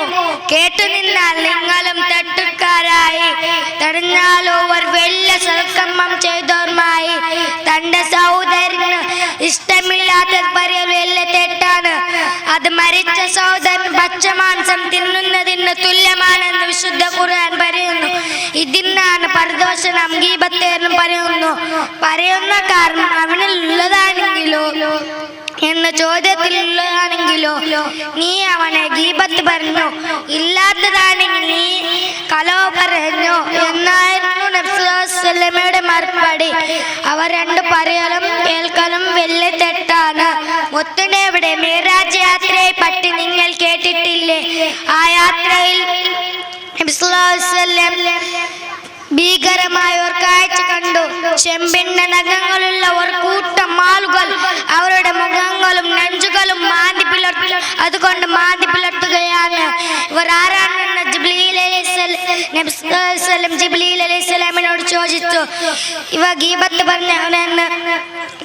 കേട്ടു നിന്നാൽ നിങ്ങളും തെറ്റുകാരായി, തടഞ്ഞാലോ ഒരു വലിയ സൽക്കർമ്മം ചെയ്തോർമായി. തന്റെ സഹോദരന് ഇഷ്ടമില്ലാത്തത് പറയൽ വലിയ തെറ്റാണ്. അത് മരിച്ച സഹോദരൻ പച്ചമാംസം തിന്നുന്നതിന് തുല്യമാണെന്ന് വിശുദ്ധ ഖുർആൻ പറയുന്നു. ഇതിനാണ് പരദോഷണം ഗീബത്ത് എന്ന് പറയുന്ന കാരണം അവനിൽ ഉള്ളതാണെങ്കിലോ എന്ന ചോദ്യത്തിലുള്ളതാണെങ്കിലോ നീ അവനെ ഗീബത്ത് പറഞ്ഞു, ഇല്ലാത്തതാണെങ്കിൽ നീ കളവ് പറഞ്ഞു എന്നായിരുന്നു നബി സല്ലല്ലാഹു അലൈഹി വസല്ലമയുടെ മറുപടി. അവ രണ്ട് പറയലും കേൾക്കലും വലിയ തെറ്റാണ്. മുത്തുനബിയുടെ മിഅ്റാജ് യാത്രയെ പറ്റി നിങ്ങൾ കേട്ടിട്ടില്ലേ? ആ യാത്രയിൽ നബി സല്ലല്ലാഹു അലൈഹി വസല്ലം ഭീകരമായ ഒരു കാഴ്ച കണ്ടു. ചെമ്പിന്റെ നഖങ്ങളുള്ള ഒരു കൂട്ടം ആളുകൾ അവരുടെ മുഖങ്ങളും നെഞ്ചുകളും മാന്തി പിളർത്തുകയാണ്. ഇവർ ആരാണെന്ന് ജിബ്രീൽ അലൈഹിസ്സലാമിനോട് ചോദിച്ചു. ഇവ ഗീബത്ത് പറഞ്ഞവനെന്ന്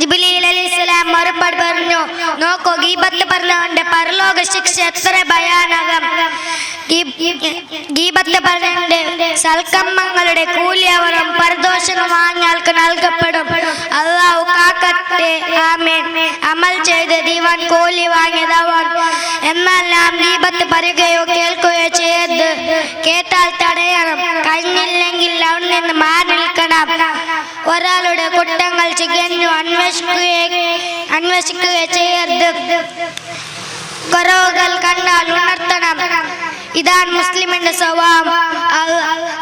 ജിബ്രീൽ അലൈഹിസ്സലാം മറുപടി പറഞ്ഞു, നോക്കൂ, ഗീബത്ത് പറഞ്ഞവന്റെ പരലോക ശിക്ഷ എത്ര ഭയാനകം. ഗീബത്ത് പറഞ്ഞവന്റെ സൽക്കർമ്മങ്ങളുടെ കൂലി അവരും പരദോഷം വാങ്ങിയാൾക്ക് നൽകപ്പെടും. അല്ലാഹു കാക്കട്ടെ, ആമീൻ. അമൽ ചെയ്ത് ദീവാൻ കൂലി വാങ്ങിയതാവാൻ. എന്നാൽ നാം ഗീബത്ത് പറയുകയോ കേൾക്കുകയോ ചെയ്യരുത്. കേട്ടാൽ തടയണം, കഴിഞ്ഞില്ലെങ്കിൽ അവിടെ നിന്ന് മാറി നിൽക്കണം. ഒരാളുടെ കുറ്റങ്ങൾ ചികഞ്ഞു അന്വേഷിക്കുകയോ ചെയ്യരുത്. കുറവുകൾ കണ്ടാൽ ഉണർത്തണം. ഇതാണ് മുസ്ലിമിന്റെ സ്വഭാവം.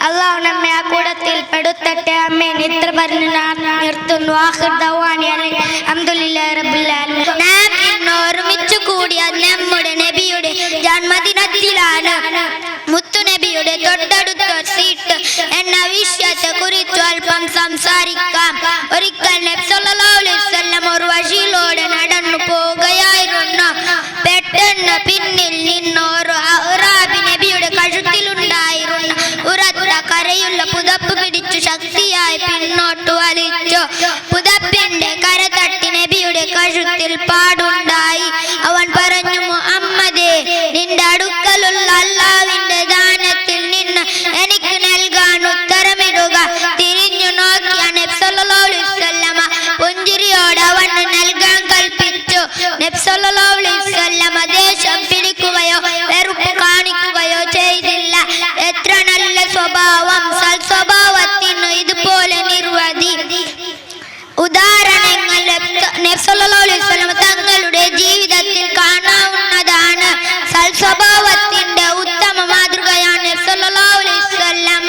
അള്ളാഹു നമ്മെ ആ കൂട്ടത്തിൽ പെടുത്തട്ടെ, ആമീൻ. ഇത്ര പറഞ്ഞു ഞാൻ നിർത്തുന്നു. അൽഹംദുലില്ലാഹി റബ്ബിൽ ആലമീൻ. നാം ഇന്ന് ഒരുമിച്ച് കൂടിയ നമ്മുടെ നബിയുടെ ജന്മദിനത്തിലാണ്. മുത്തുനബിയുടെ തൊട്ടടുത്ത സീറ്റ് എന്ന വിഷയത്തെ കുറിച്ച് അല്പം സംസാരിക്കാം. ഒരിക്കൽ നബി സല്ലല്ലാഹു അലൈഹി വസല്ലം ഒരു വഴിയിലൂടെ നടന്നു പോകുകയായിരുന്നു. പെട്ടെന്ന് പിന്നിൽ നിന്ന് ഒരു അഅ്റാബി നബിയുടെ കഴുത്തിലുണ്ടായിരുന്ന ഉറച്ച കരയുള്ള പുതപ്പ് പിടിച്ചു ശക്തിയായി പിന്നോട്ട് വലിച്ചു. പുതപ്പിന്റെ കര തട്ടി നബിയുടെ കഴുത്തിൽ പാടുണ്ടായി. അവൻ പറഞ്ഞു, മുഹമ്മദേ, നിന്റെ അടുക്കലുള്ള അല്ലാഹുവിന്റെ ദാനത്തിൽ നിന്ന് എനിക്ക് നബി സല്ലല്ലാഹു അലൈഹി വസല്ലം ദേഷ്യം പിടിക്കുകയോ വെറുപ്പ് കാണിക്കുകയോ ചെയ്തില്ല. എത്ര നല്ല സ്വഭാവം! സൽസ്വഭാവത്തിന് ഇതുപോലെ നിരവധി ഉദാഹരണങ്ങൾ നബി സല്ലല്ലാഹു അലൈഹി വസല്ലം തങ്ങളുടെ ജീവിതത്തിൽ കാണാവുന്നതാണ്. സൽസ്വഭാവത്തിന്റെ ഉത്തമ മാതൃകയാണ് നബി സല്ലല്ലാഹു അലൈഹി വസല്ലം.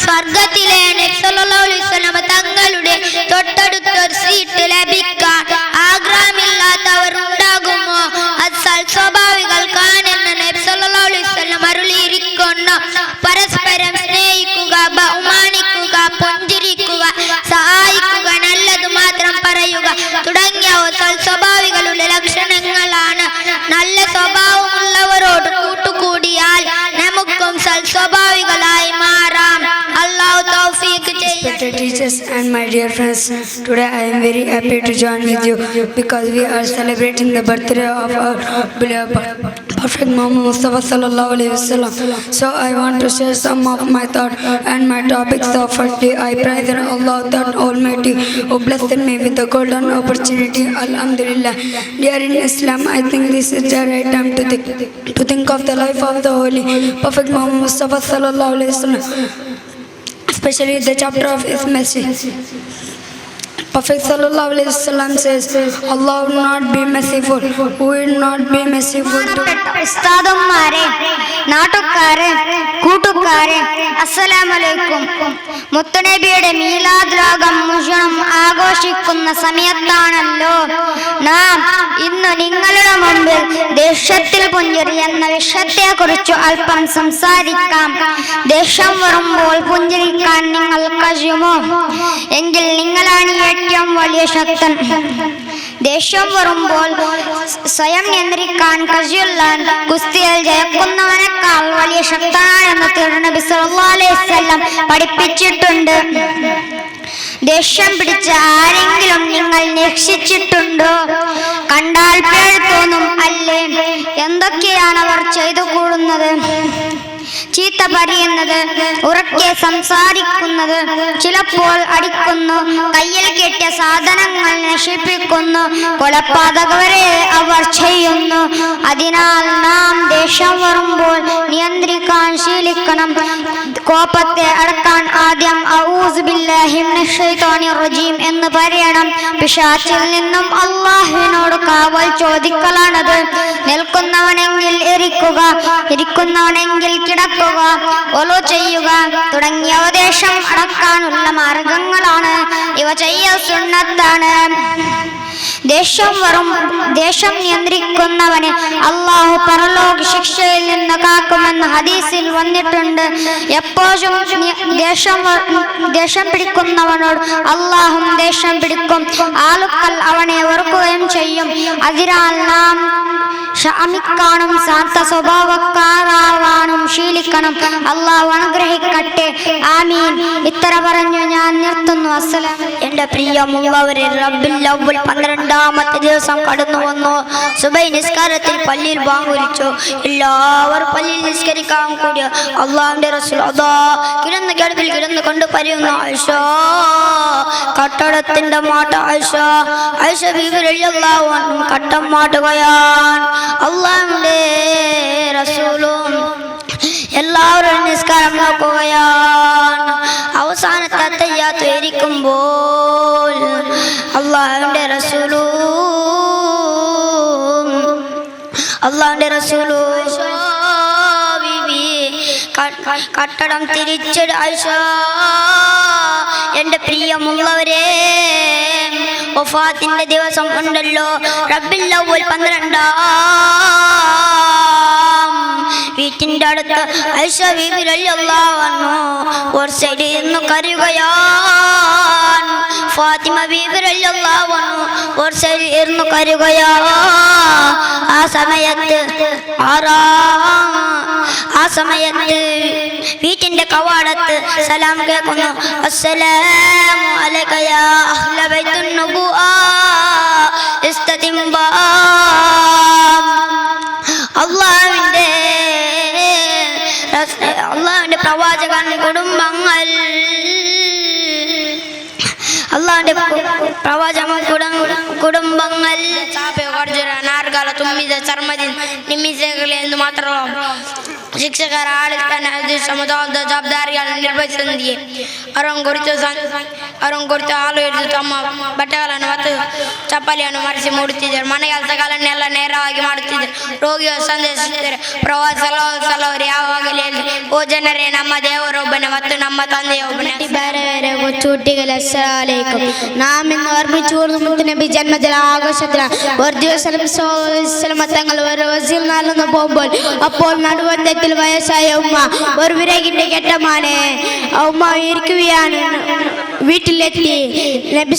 സ്വർഗ്ഗത്തിലെ നബി സല്ലല്ലാഹു അലൈഹി വസല്ലം തങ്ങളുടെ തൊട്ടടുത്തൊരു സീറ്റ് ലഭിക്കാൻ ആഗ്രഹമില്ലാത്തവർ ഉണ്ടാകുമോ? അത് സൽസ്വഭാവികൾക്കാണെന്ന് നബി സല്ലല്ലാഹു അലൈഹി വസല്ലം അരുളിയിരിക്കുന്നു. പരസ്പരം സ്നേഹിക്കുക, ബഹുമാനിക്കുക, പുഞ്ചിരിക്കുക, സഹായിക്കുക, നല്ലത് മാത്രം പറയുക തുടങ്ങിയവ സൽസ്വഭാവികളുടെ ലക്ഷണങ്ങളാണ്. നല്ല സ്വഭാവമുള്ളവരോട് കൂട്ടുകൂടിയാൽ നമുക്കും സൽസ്വഭാവികളായി മാറാം. അല്ലാഹു തൗഫീഖ് ചെയ്യട്ടെ. Respected teachers and my dear friends, today I am very happy to join with you because we are celebrating the birthday of our beloved Prophet Muhammad Mustafa sallallahu alaihi wasallam. So I want to share some of my thoughts and my topics. So firstly, I praise Allah that Almighty who blessed me with the golden opportunity. Alhamdulillah. Dear in Islam, I think this is the right time to think of the life of the Holy Prophet Muhammad Mustafa sallallahu alaihi wasallam, especially the chapter of his message. Prophet sallallahu alaihi wasallam says, Allah will not be merciful, who will not be merciful to ഉസ്താദന്മാരെ, നാട്ടുകാരെ, കൂട്ടുകാരെ, അസ്സലാമു അലൈക്കും. മുത്തുനബിയുടെ മീലാദ് ലോകം മുഴുവൻ ആഘോഷിക്കുന്ന സമയത്താണല്ലോ നാം ഇന്ന് നിങ്ങളുടെ മുമ്പിൽ ദേഷ്യത്തിൽ പുഞ്ചിരി എന്ന വിഷയത്തെക്കുറിച്ച് അല്പം സംസാരിക്കാം. ദേഷ്യം വരുമ്പോൾ പുഞ്ചിരിക്കാൻ നിങ്ങൾ കഴിയുമോ? എങ്കിൽ നിങ്ങളാണ് ഏറ്റവും വലിയ ശക്തൻ. ദേഷ്യം വരുമ്പോൾ സ്വയം നിയന്ത്രിക്കാൻ കഴിയുള്ള കുസ്തിയിൽ ജയിക്കുന്നവനേക്കാൾ വലിയ ശക്തനാണെന്ന് തിരുനബി സല്ലല്ലാഹു അലൈഹി വസല്ലം പഠിപ്പിച്ചിട്ടുണ്ട്. ദേഷ്യം പിടിച്ച ആരെങ്കിലും നിങ്ങൾ രക്ഷിച്ചിട്ടുണ്ടോ? കണ്ടാൽ പേടി തോന്നും അല്ലേ? എന്തൊക്കെയാണ് അവർ ചെയ്തു കൂടുന്നത്? ചീത്ത പറയുന്നത്, ഉറക്കെ സംസാരിക്കുന്നത്, ചിലപ്പോൾ അടിക്കുന്നു, കയ്യിൽ കെട്ടിയ സാധനങ്ങൾ നശിപ്പിക്കുന്നു, കൊലപാതകം വരെ അവർ ചെയ്യുന്നു. അതിനാൽ നാം ദേഷ്യം വരുമ്പോൾ നിയന്ത്രിക്കാൻ ശീലിക്കണം. കോപത്തെ അടക്കാൻ ആദ്യം ഔസു ബില്ലാഹി മിനശ് ശൈത്വാനിർ റജീം എന്ന് പറയണം. പിശാചിൽ നിന്നും അല്ലാഹുവിനോട് കാവൽ ചോദിക്കലാണത്. നിൽക്കുന്നവനെങ്കിൽ ഇരിക്കുന്നവനെങ്കിൽ കിടക്കുക, ഒളു ചെയ്യുക തുടങ്ങിയ ദേഷ്യം അടക്കാനുള്ള മാർഗങ്ങളാണ്. ഇവ ചെയ്യൽ സുന്നത്താണ്. ദേഷ്യം നിയന്ത്രിക്കുന്നവന് അല്ലാഹു പരലോക ശിക്ഷയിൽ നിന്ന് കാക്കുമെന്ന് ഹദീസിൽ വന്നിട്ടുണ്ട്. എപ്പോഴും ദേഷ്യം പിടിക്കുന്നവനോട് അല്ലാഹും ദേഷ്യം പിടിക്കും. ആളുകൾ അവനെ വെറുക്കുകയും ചെയ്യും. അതിനാൽ നാം ക്ഷമിക്കാനും ശാന്ത സ്വഭാവക്കാരാവാനും ശീലിക്കണം. അല്ലാഹു അനുഗ്രഹിക്കട്ടെ. ആമീൻ. ഇത്ര പറഞ്ഞു ഞാൻ നിർത്തുന്നു. അസ്സലാം. എന്റെ പ്രിയമുള്ളവരെ, റബ്ബിൽ അവ്വൽ 12ാമത്തെ ദിവസം കടന്നു വന്നു. സുബൈ നിസ്കാരത്തിൽ പള്ളിയിൽ ബാങ്ക് വിളിച്ചു. എല്ലാവരും പള്ളിയിൽ നിസ്കരിക്കാൻ കൂടിയ അള്ളാഹുവിന്റെ റസൂൽ അതാ കിടന്ന് കിടപ്പിൽ കിടന്നു കൊണ്ട് പറയുന്നു, ആയിഷ, കട്ടടത്തിന്റെ മാട്ട ആയിഷ. ആയിഷ ബീബി റളിയല്ലാഹു അൻഹ കട്ടം മാട്ടുകയാണ്. അള്ളാഹുവിന്റെ റസൂലും എല്ലാവരും നിസ്കാരം നോക്കുകയാണ്. അവസാനത്തെ തയ്യാത്ത് ഇരിക്കുമ്പോൾ അള്ളാഹുവിന്റെ റസൂലും കട്ടടം തിരിച്ചിട്. ആയിഷ, എന്റെ പ്രിയമുള്ളവരെ, വഫാത്തിന്റെ ദിവസം ഉണ്ടല്ലോ, റബ്ബിൽ അവ്വൽ 12 വീട്ടിന്റെ അടുത്ത് ആയിഷ ബീബി റളിയല്ലാഹു അൻഹ ഒരു സൈഡിൽ നിന്ന് കരയുകയാണ്. ഫാത്തിമ ബീബി റളിയല്ലാഹു അൻഹ ഒരു സൈഡിൽ ഇരുന്ന് കരയുകയാണ്. ആ സമയത്ത് വീട്ടിന്റെ കവാടത്ത് സലാം കേൾക്കുന്നു. അസ്സലാമു അലൈക യാ അഹ്ല ബൈത്തുൻ നബുവ ഇസ്തതിംബാ. അള്ളാഹുവിന്റെ പ്രവാചകൻ കുടുംബങ്ങൾ, അള്ളാഹുവിന്റെ പ്രവാചകൻ കുടുംബങ്ങൾ നിർമ്മിത ചർമ്മത്തിൽ നിമിഷങ്ങൾ എന്ന് മാത്രം ಶಿಕ್ಷಕರ ಆಡಳಿತ ಸಮುದಾಯದ ಜವಾಬ್ದಾರಿಗಳನ್ನು ನಿರ್ವಹಿಸಿದೆ. ಅವರನ್ನು ಕುರಿತು ಹಾಲು ಹಿಡಿದು ತಮ್ಮ ಬಟ್ಟೆಗಳನ್ನು ಮತ್ತು ಚಪ್ಪಲಿಯನ್ನು ಮರೆಸಿ ಮೂಡುತ್ತಿದ್ದರು. ಮನೆ ಕೆಲಸಗಳನ್ನೆಲ್ಲ ನೇರವಾಗಿ ಮಾಡುತ್ತಿದ್ದರು. ರೋಗಿಗಳು ಸಂದೇಶಿಸಿದರೆ ಪ್ರವಾಸ ಸಲವರು ಯಾವಾಗಲೇ ಓ ಜನರೇ, ನಮ್ಮ ದೇವರೊಬ್ಬನೇ ಮತ್ತು ನಮ್ಮ ತಂದೆಯೊಬ್ಬನೇ. ಬೇರೆ ಬೇರೆ കൊച്ചുകുട്ടികളെ അസ്സലാമലൈക്കും. നാം ഇന്ന് ഓർമ്മിച്ചു കൂടുന്ന നബി ജന്മദിന ആഘോഷത്തിന് ഒരു ദിവസം തങ്ങൾ ഒരു വസീൽ നടന്നു പോകുമ്പോൾ അപ്പോൾ നടുവന്തത്തിൽ വയസ്സായ ഉമ്മ ഒരു വിറകിന്റെ കെട്ടമാണ്. ഉമ്മ ഇരിക്കുകയാണ്. വീട്ടിലെത്തി നബി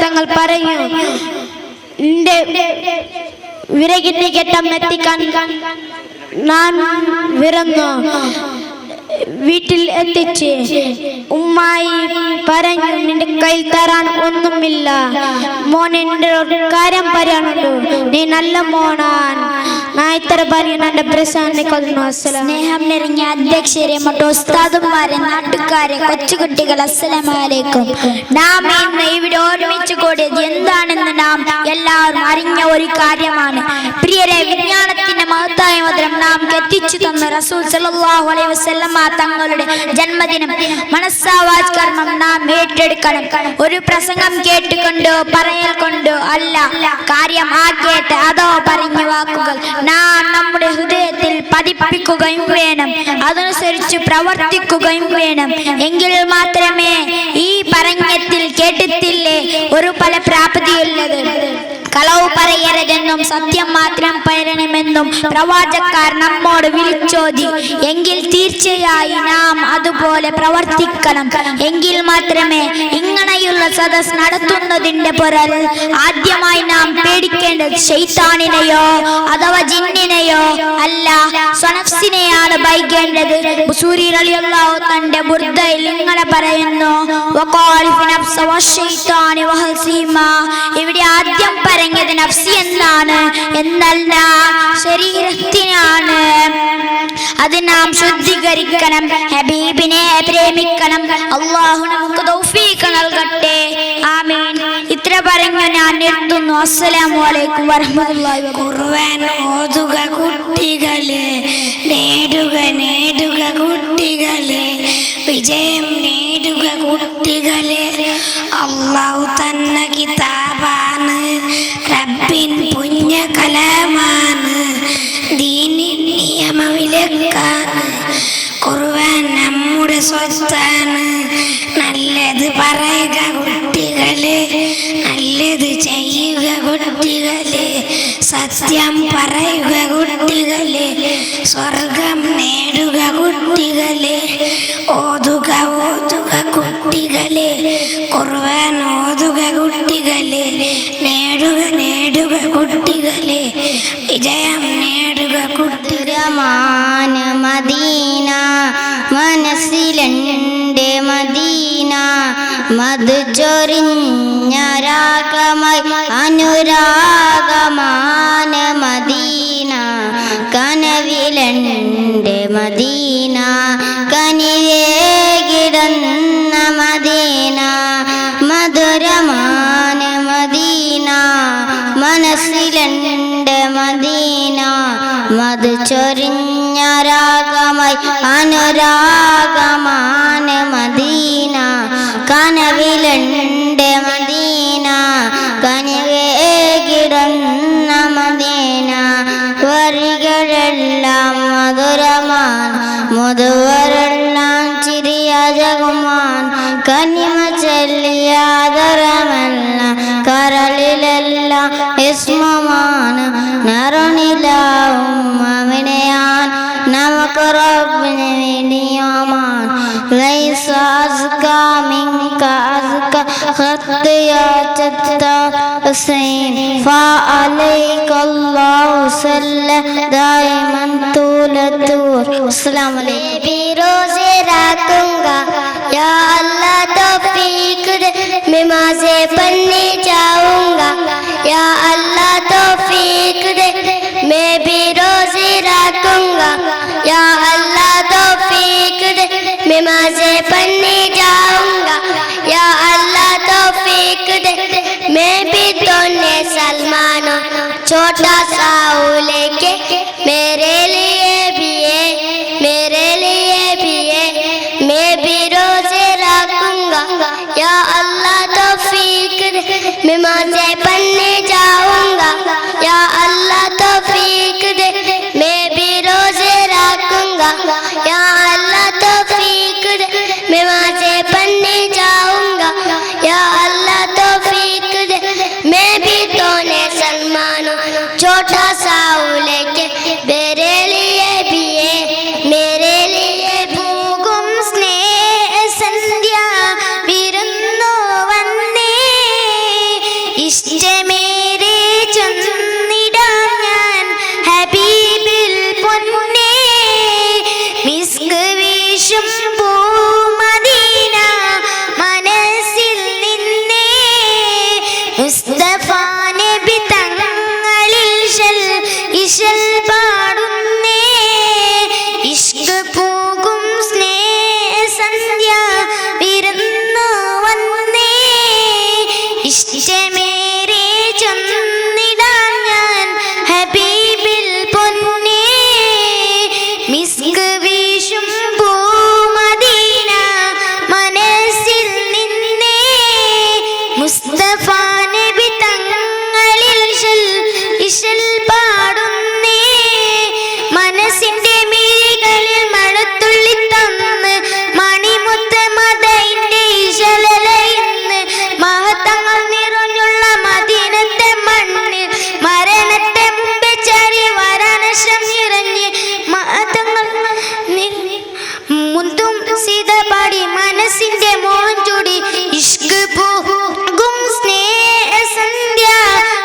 തങ്ങൾ പറഞ്ഞു നിന്റെ വിറകിന്റെ കെട്ടം എത്തിക്കാൻ ഞാൻ വിറന്നു. വീട്ടിൽ എത്തിച്ച് ഉമ്മായി പറഞ്ഞു, നിന്റെ കയ്യിൽ തരാൻ ഒന്നുമില്ല മോനെ, നിന്റെ ഒരു കാര്യം പറയാനുണ്ടോ, നീ നല്ല മോനാൻ. നായിത്തര പറയുന്ന എന്റെ പ്രസാദിക്കുന്നു. സ്നേഹം നിറഞ്ഞ അധ്യക്ഷരെ, മറ്റു ഉസ്താദുമാരെ, നാട്ടുകാരെ, കൊച്ചുകുട്ടികൾ, അസ്സലാമലൈക്കും. നാം ഇന്ന് ഇവിടെ ഓർമ്മിച്ചു കൂടിയത് എന്താണെന്ന് നാം എല്ലാവരും അറിഞ്ഞ ഒരു കാര്യമാണ്. പ്രിയരെ, വിജ്ഞാനത്തിന്റെ മഹത്തായ മധുരം നാം എത്തിച്ചു തന്ന റസൂൽ സല്ലല്ലാഹു അലൈഹി വസല്ലം തങ്ങളുടെ ജന്മദിനം മനസ്സാവാജ് കർമ്മം നാം ഏറ്റെടുക്കണം. ഒരു പ്രസംഗം കേട്ടുകൊണ്ടോ പറയൽ കൊണ്ടോ അല്ല, കാര്യം ആക്കിയിട്ട് അതോ പറഞ്ഞ വാക്കുകൾ നാം നമ്മുടെ ഹൃദയത്തിൽ പതിപ്പിക്കുകയും വേണം. അതനുസരിച്ച് പ്രവർത്തിക്കുകയും വേണം. എങ്കിൽ മാത്രമേ ഈ പറഞ്ഞത്തിൽ കേട്ടിട്ടില്ലേ ഒരു ഫലപ്രാപ്തിയുള്ളത്. കളവ് പറയരുതെന്നും സത്യം മാത്രം പറയണമെന്നും പ്രവാചകർ നമ്മോട് വിളിച്ചോതി. എങ്കിൽ തീർച്ചയായും നാം അതുപോലെ പ്രവർത്തിക്കണം. എങ്കിൽ മാത്രമേ ഇങ്ങനെയുള്ള സദസ് നടത്തുന്നതിന്റെ പുറൽ ആദ്യമായി നാം പേടിക്കേണ്ടത് ശൈത്താനിനെയോ അഥവാ ജിന്നിനെയോ അല്ല, സ്വനഫ്സിനെയാണ് ഭയക്കേണ്ടത്. ബുസൂരി റളിയല്ലാഹു തന്റെ ബുർദയിൽ ഇങ്ങനെ പറയുന്നു, ഇവിടെ ആദ്യം പറഞ്ഞത് നഫ്സി എന്നാണ്, എന്നല്ല ശരീരത്തിനാണ്. അത് നാം ശുദ്ധീകരിക്കണം. ഹബീബിനെ പ്രേമിക്കണം. അല്ലാഹു നമുക്ക് തൗഫീഖ് നൽകട്ടെ. ആമീൻ. ഇത്ര പറഞ്ഞു ഞാൻ നിർത്തുന്നു. അസ്സലാമു അലൈക്കും വറഹ്മത്തുള്ളാഹി വബറകാതുഹു. ഖുർആൻ ഓതുക കുട്ടികളെ, നേടുക നേടുക കുട്ടികളെ, വിജയം നേടുക കുട്ടികളെ. അല്ലാഹു തന്ന കിതാബാണ്, റബ്ബിൻ പുണ്യ കലാമാണ്, ദീനിൻ നിയമവിലക്കാണ്. ഖുർആൻ നമ്മുടെ സ്വത്താണ്. നല്ലത് പറയുക കുട്ടികളെ, നല്ലത് ചെയ്യുക കുട്ടികളെ, സത്യം പറയുക കുട്ടികളെ, സ്വർഗം നേടുക കുട്ടികളെ. ഓതുക ഓതുക കുട്ടികളെ, ഖുർആൻ ഓതുക കുട്ടികളെ, നേടുക നേടുക കുട്ടികളെ, വിജയം നേടുക കുട്ടികളെ. മദീന മനസ്സിലെന്റെ മദീന, മധു ചൊരിഞ്ഞ രാഗമായി അനുരാഗമാന മദീന, കനവിലെന്റെ മദീന, കനിവേകിടന്ന മദീന, മധുരമാന മദീന, മനസ്സിലെന്റെ മദീന, മധു ചൊരിഞ്ഞ രാഗമായി അനുരാഗമാന മദീന, കനവിലെന്റെ മദീന, കനിവേകിടന്ന മദീന. വരികളെല്ലാം മധുരമാൻ, മധുവരെല്ലാം ചിരിയജകുമാൻ, കനിമ ചെല്ലിയാദരമല്ല കരളിലെല്ലാം ഇസ്മമാണ്. നറുനിലാവും അവനെയാൻ നമുക്ക് റബ്ബിനെ വേണ്ടിയോമാൻ. ലൈസ അസ്കാ മിൻക അസ്കാ ഖത്ത് യാ ചത്താ ഹുസൈൻ, ഫഅലൈക അല്ലാഹു സല്ല ദായിമൻ തൂലത്തൂർ. അസ്സലാമു അലൈക്കും. रोजे रखूंगा या अल्लाह तौफीक दे, नमाज़ें पढ़ने जाऊंगा या अल्लाह तौफीक दे, मैं भी रोजे रखूंगा या अल्लाह तौफीक दे, नमाज़ें पढ़ने जाऊंगा या अल्लाह तौफीक छोटा सा लेके मेरे लिए भी है, मेरे लिए भी है, मैं भी रोजे रखूंगा या अल्लाह तौफीक दे, मैं मजे पढ़ने जाऊंगा या अल्लाह तौफीक दे, मैं भी रोजे रखूंगा या अल्लाह तौफीक दे, मैं मजे पढ़ने जाऊंगा या अल्लाह तौफीक दे, मैं भी तो ने सलमान छोटा सा लेके मेरे लिए भी है, मेरे लिए പൂകും സ്നേഹ സന്ധ്യ വിരുന്നു വന്നേ ഇഷ്ടമേരെ ചൊന്നിടാം ഞാൻ ഹബീബിൽ പൊന്നേ മിസ്ക് വീശും പൂമദീന മനസ്സിൽ നിന്നേ മുസ്തഫ നബി തങ്ങളിൽ ഇശൽ പാടുന്നേ ഇഷ്ക് പൂകും സ്നേഹ സന്ധ്യ വിരുന്നു വന്നേ ഇഷ്ടമേരെ ചൊന്നിടാം ഞാൻ ഹബീബിൽ പൊന്നേ മിസ്ക് വീശും പൂമദീന മനസ്സിൽ നിന്നേ മുസ്തഫ നബി തങ്ങളിൽ ഇശൽ പാടുന്നേ മനസ്സിന്റെ മിഴികളിൽ മഴത്തുള്ളി തന്ന് മണിമുത്ത് മദയിന്റെ ഇശലയിന്ന് മഹത്തങ്ങൾ നിറഞ്ഞുള്ള മദീനത്തെ മണ്ണ് മരണത്തെ മുമ്പ് ചരി വരാനശം നിറഞ്ഞ് മഹത്തങ്ങൾ മുന്തും സീത പാടി മനസ്സിന്റെ മോഹം ചൂടി ഇഷ്ക് പൂകും സ്നേഹ സന്ധ്യ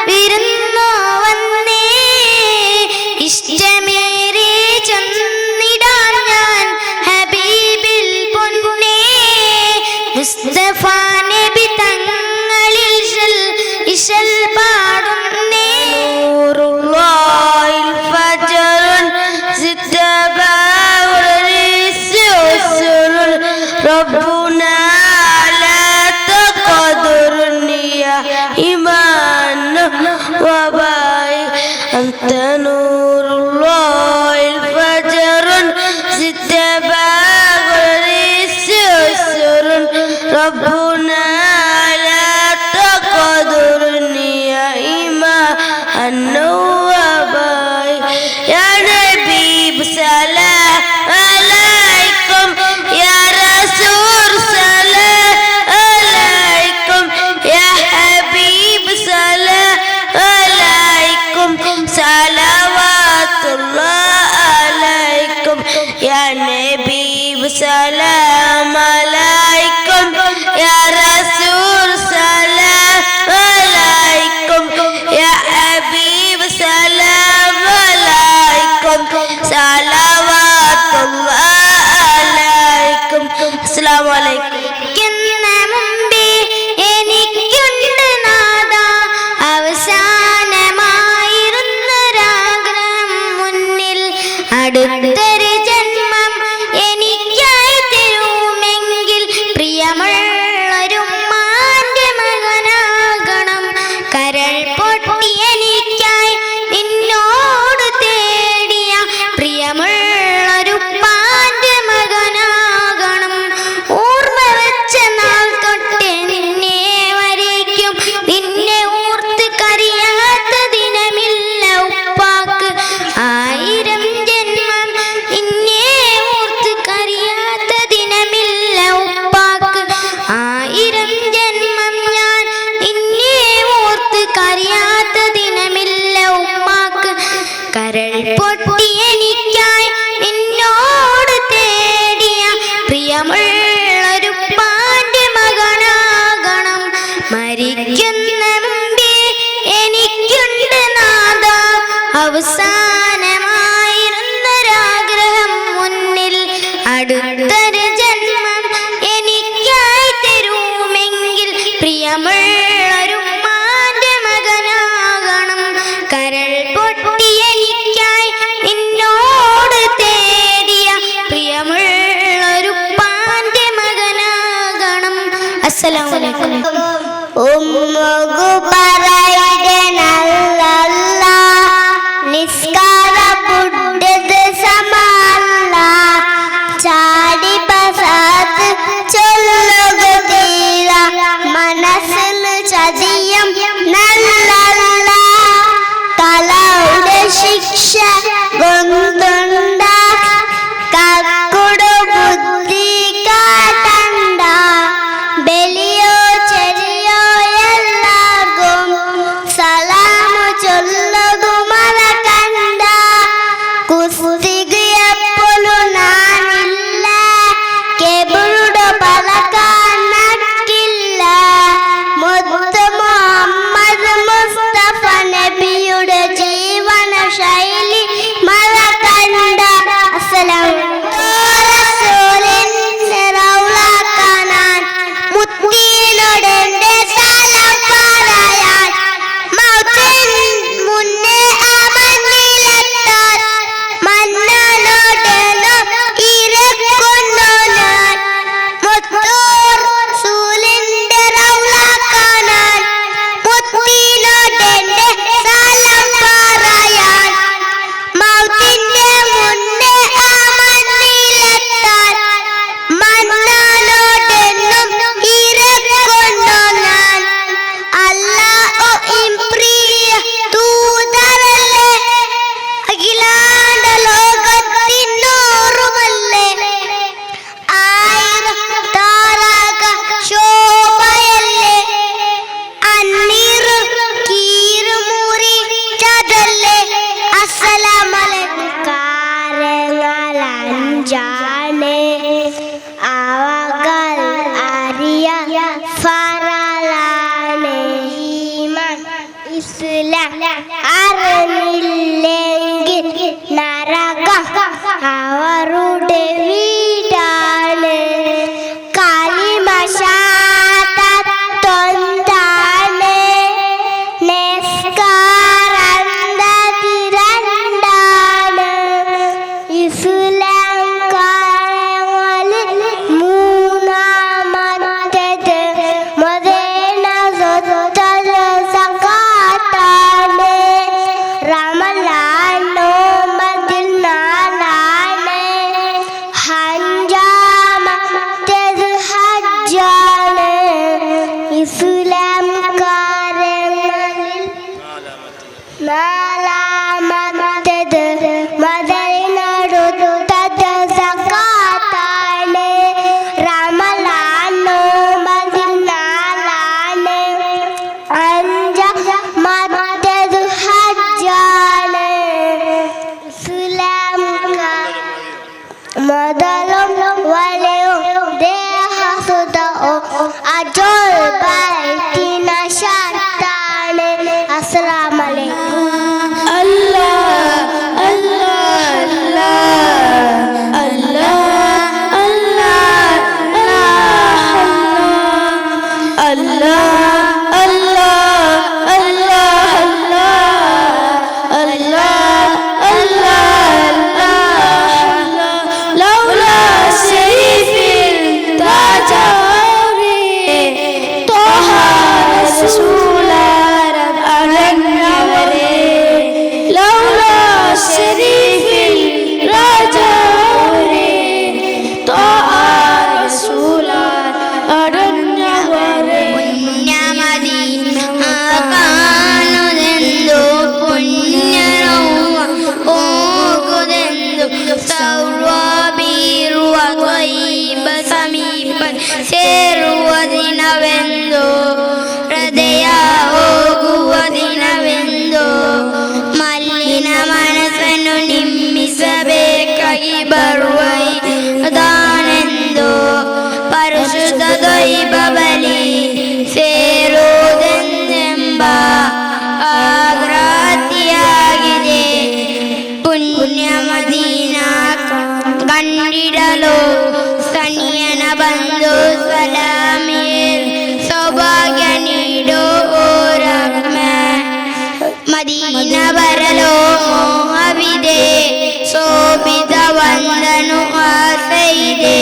വിരുന്നു വന്നേ ഇഷ്ടമേരെ ചൊന്നിടാൻ ഞാൻ ഹബീബിൽ പൊന്നേ മുസ്തഫ നബി തങ്ങളിൽ ഇശൽ പാടുന്നേ നൂറുല്ലാഹിൽ ഫജറുൻ സിത്തബാഉൽ റബ്ബുനാ ലാ തഖദുർനിയ ഇമാൻ വബായി അന്ത നൂറുല്ലാഹിൽ ഫജറുൻ സിത്തബാഉൽ റബ്ബുനാ ലാ തഖദുർനിയ ഇമാൻ വബായി യാ നബീബ് സലാം അലൈക്കും യാ റസൂൽ സലാം അലൈക്കും യാ ഹബീബ് സലാം അലൈക്കും സലവാത്തുല്ലാഹ് അലൈക്കും യാ നബീബ് സലാം അലൈക്കും യാ റസൂൽ സലാം അലൈക്കും യാ ഹബീബ് സലാം അലൈക്കും സലവാത്തുല്ലാഹ് അലൈക്കും. അസ്സലാമു അലൈക്കും. എനിക്കുണ്ട് നാദ അവസാനമായിരുന്നൊരാഗ്രഹം മുന്നിൽ അടുത്തൊരു ജന്മം എനിക്കായി തരുമെങ്കിൽ പ്രിയമുള്ളൊരു മാന്റെ മകനാകണം കരൾ പൊട്ടി എനിക്കായി നിന്നോട് തേടിയ പ്രിയമുള്ളൊരു പാന്റെ മകനാകണം ഓർമ്മ വെച്ച നാൾ തൊട്ട് നിന്നെ വരയ്ക്കും നിന്നെ ഓർത്ത് കരയാത്ത ദിനമില്ല ഉപ്പാക്ക് ആയിരം ജന്മം നിന്നെ ഓർത്ത് കരയാത്ത ദിനമില്ല ഉപ്പാക്ക് ആയിരം ജന്മം ഞാൻ നിന്നെ ഓർത്ത് കരയാത്ത ദിനമില്ല ഉമ്മാക്ക് കരൾ പൊട്ടി എനിക്കായി നിന്നോട് തേടിയ പ്രിയമുള്ളൊരു പാന്റെ മകനാകണം മരിക്കുന്ന മുമ്പേ എനിക്കുണ്ട് നാദ അവസാനമായിരുന്നൊരാഗ്രഹം മുന്നിൽ അടുത്തൊരു ജന്മം എനിക്കായി തരുമെങ്കിൽ പ്രിയമുള്ളൊരു മാന്റെ മകനാകണം കരൾ പൊട്ടി എനിക്കായി നിന്നോട് തേടിയ പ്രിയമുള്ളൊരു പാന്റെ മകനാകണം. അസ്സലാമു അലൈക്കും. ഉമ്മകു പറയുടെ നല്ല അവരുടെ വീടാണ് കാലിമശാ ಸೇರುವುದಿನವೆಂದು ಹೃದಯ ಹೋಗುವುದಿನವೆಂದು ಮಲ್ಲಿನ ಮನಸ್ಸನ್ನು ನಿಮ್ಮಿಸಬೇಕಾಗಿ ಬರುವ ದಾನೆಂದು ಪರಿಶುದ್ಧ ದೈವ ಬಲಿ ಸೇರುವುದೆಂದೆಂಬ ಆಗ್ರಾತಿಯಾಗಿದೆ. ಪುಣ್ಯ ಮದೀನಾ ಕಂಡಿಡಲು ಸನಿಯನ ಬಂದು ಸಲಾಮಿಯರ್ ಸೌಭಾಗ್ಯ ನೀಡೋ ಮದೀನ ಬರಲು ಮೋಹವಿದೆ, ಶೋಭಿತ ವಂದನು ಆಸೆ ಇದೆ.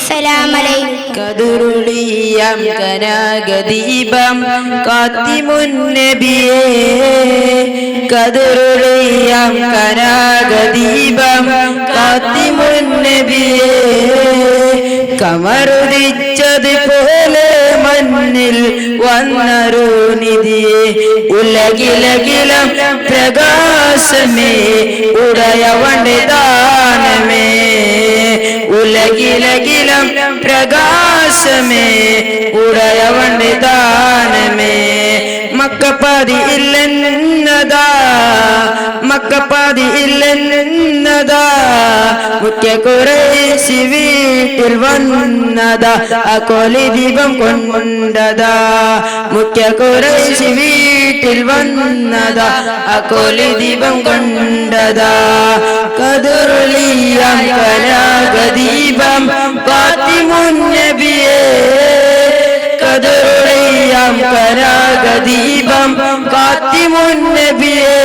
ಸಲಾಮ್ ಅಲೈക്കും. കതിരുളിയാം കനകദീപം കാത്തിമുന്നബിയേ, കതിരുളിയാം കനകദീപം കാത്തിമുന്നബിയേ, കമറുദിച്ചതുപോലെ മണ്ണിൽ വന്നൊരു നിധിയെ, ഉലകിലകിലം പ്രകാശമേ ഉടയവന്റെ ദാനമേ, ഉലകിലകിലം പ്രകാശമേ ഉടയവന്റെ ദാനമേ. മക്കപ്പാതി ഇല്ലെന്നതാ, മക്കപ്പാതി ഇല്ലെന്നതാ, മുഖ്യ കുറേശി വീട്ടിൽ വന്നതാ, അകോലി ദീപം കൊണ്ടതാ, മുഖ്യ കുറേശി വീട്ടിൽ വന്നതാ, അകോലി ദീപം കൊണ്ടതാ. കതിരുളിയാം കനകദീപം കാത്തിമുന്നബിയേ, കതിരുളിയാം കനകദീപം കാത്തിമുന്നബിയേ,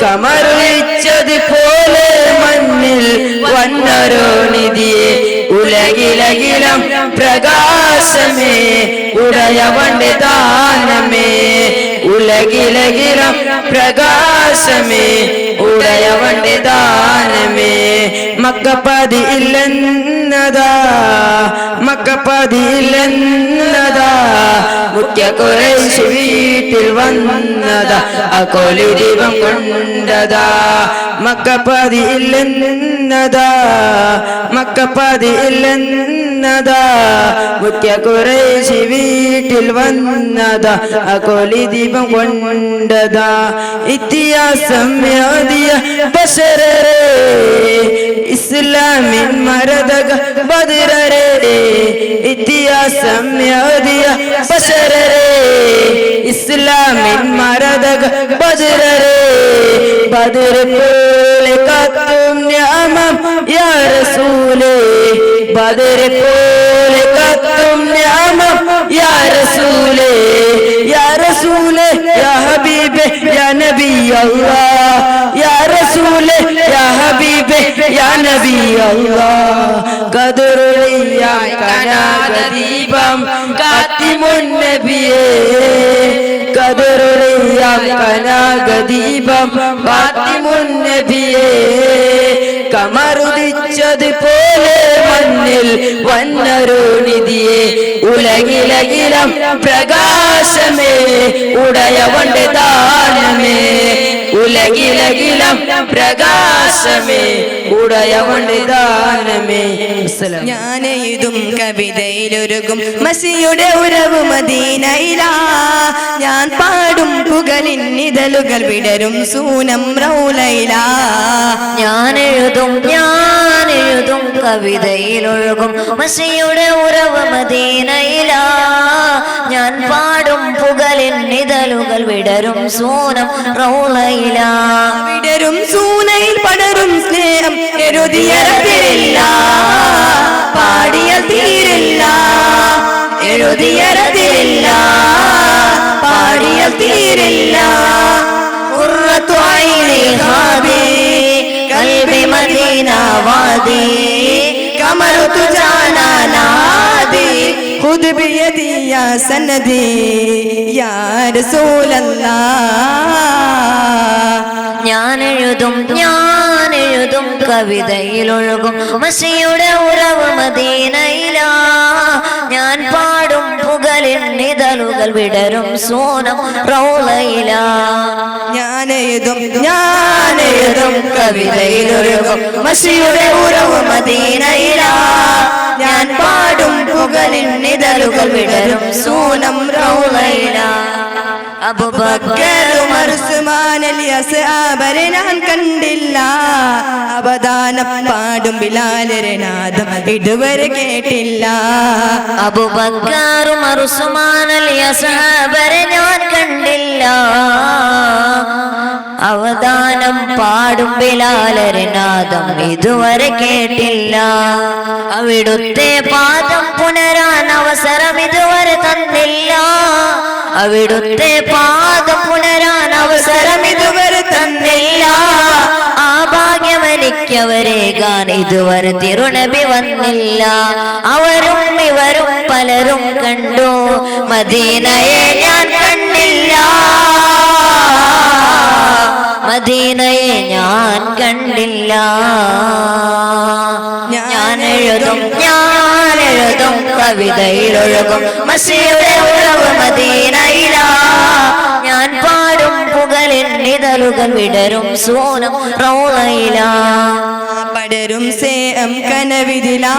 കമറിച്ചതുപോലെ മണ്ണിൽ വന്നൊരു നിധിയെ, ഉലകിലകിലം പ്രകാശമേ ഉടയവന്റെ ദാനമേ, ഉലകിലകിലം പ്രകാശമേ ഉടയവന്റെ ദാനമേ. മക്കപ്പാതി ഇല്ലെന്നതാ, മക്കപ്പാതി ഇല്ലെന്നതാ, മുഖ്യ കുറേശി വീട്ടിൽ വന്നതാ, അകോലി ദീപം കൊണ്ടതാ. മക്കപ്പാതി ഇല്ലെന്നതാ, മക്കപ്പാതി ഇല്ലെന്നതാ, മുഖ്യ കുറേശി വീട്ടിൽ വന്നതാ, അകോലി ദീപം കൊണ്ടതാ. ഇതിഹാസം യാദിയ ബശരരെ, ഇസ്ലാമിൻ മരദക ബദരരെ, ഇതിഹാസം യാദിയ ബശരരെ, ഇസ്ലാമിൻ മരദക ബദരരെ, ബദർ പോലെ കാത്തും ബദർ പോലെ കത്തും ഞാമം യാ റസൂലേ യാ റസൂലേ യാ ഹബീബേ യാ നബി അല്ലാഹ് യാ റസൂലേ യാ ഹബീബേ യാ നബി അല്ലാഹ് ഖദറുലിയായി കനകദീപം കാത്തിമുൻ നബിയേ ഖദറുലിയായി കനകദീപം കാത്തിമുൻ നബിയേ കമറുദിച്ചതുപോലെ മണ്ണിൽ വന്നൊരു നിധിയെ ഉലകിലകിലം പ്രകാശമേ ഉടയവന്റെ ദാനമേ ഉലകിലകിലം പ്രകാശമേ ഉടയവന്റെ ദാനമേ. ഞാൻ എഴുതും കവിതയിലൊരുകും മസിയുടെ ഉരവ് മദീനയിലാ. ഞാൻ പാടും പുകളിൻ നിഴലുകൾ വിടരും സൂനം റൗലയിലാ. ഞാൻ എഴുതും കവിതയിലൊഴുകും മസിയുടെ ഉറവ് മദീനയിലാ. ഞാൻ പാടും പുകളിൻ നിഴലുകൾ വിടരും സൂനം റൗലയിലാ. വിടരും സൂനയിൽ പടരും സ്നേഹം എഴുതിയറില്ല പാടിയ തീരില്ല എഴുതിയറില്ല പാടിയ തീരില്ല. ഖുർറത്തു ഐനി ഹാദി ഖൽബി മദീന വാദി കമറതു ജാനാ നാദി ഖുദ് ബിയദി യാ സനദി യാ റസൂലല്ലാഹ്. ഞാൻ എഴുതും കവിതയിലൊഴുകും മസിയുടെ ഉറവ് മദീനയിലാ. ഞാൻ പാടും പുകളിൻ നിഴലുകൾ വിടരും സൂനം റൗലയിലാ. ഞാൻ എഴുതും കവിതയിലൊഴുകും മസിയുടെ ഉറവ് മദീനയിലാ. ഞാൻ പാടും പുകളിൻ നിഴലുകൾ വിടരും സൂനം റൗലയിലാ. അബൂബക്കർ ഉമർ ഉസ്മാൻ അലി അസ്ഹാബരെ ഞാൻ കണ്ടില്ല. അവദാനം പാടും ബിലാലരെ നാദം ഇതുവരെ കേട്ടില്ല. അബൂബക്കർ ഉമർ ഉസ്മാൻ അലി അസ്ഹാബരെ ഞാൻ കണ്ടില്ല. അവദാനം പാടും ബിലാലരെ നാദം ഇതുവരെ കേട്ടില്ല. അവിടുത്തെ പാദം പുണരാൻ അവസരം ഇതുവരെ തന്നില്ല. അവിടുത്തെ പാദം പുണരാൻ അവസരം ഇതുവരെ തന്നില്ല. ആ ഭാഗ്യമെനിക്കവരേകാൻ ഇതുവരെ തിരുനബി വന്നില്ല. അവരും ഇവരും പലരും കണ്ടു മദീനയെ ഞാൻ കണ്ടില്ല. മദീനയെ ഞാൻ കണ്ടില്ല. ഞാൻ എഴുതും കവിതയിലൊഴുകും മസിയുടെ ഉറവ് മദീനയിലാ. ഞാൻ പാടും പുകളിൻ നിഴലുകൾ വിടരും സൂനം റൗലയിലാ. പടരും സേം കനവിതിലാ.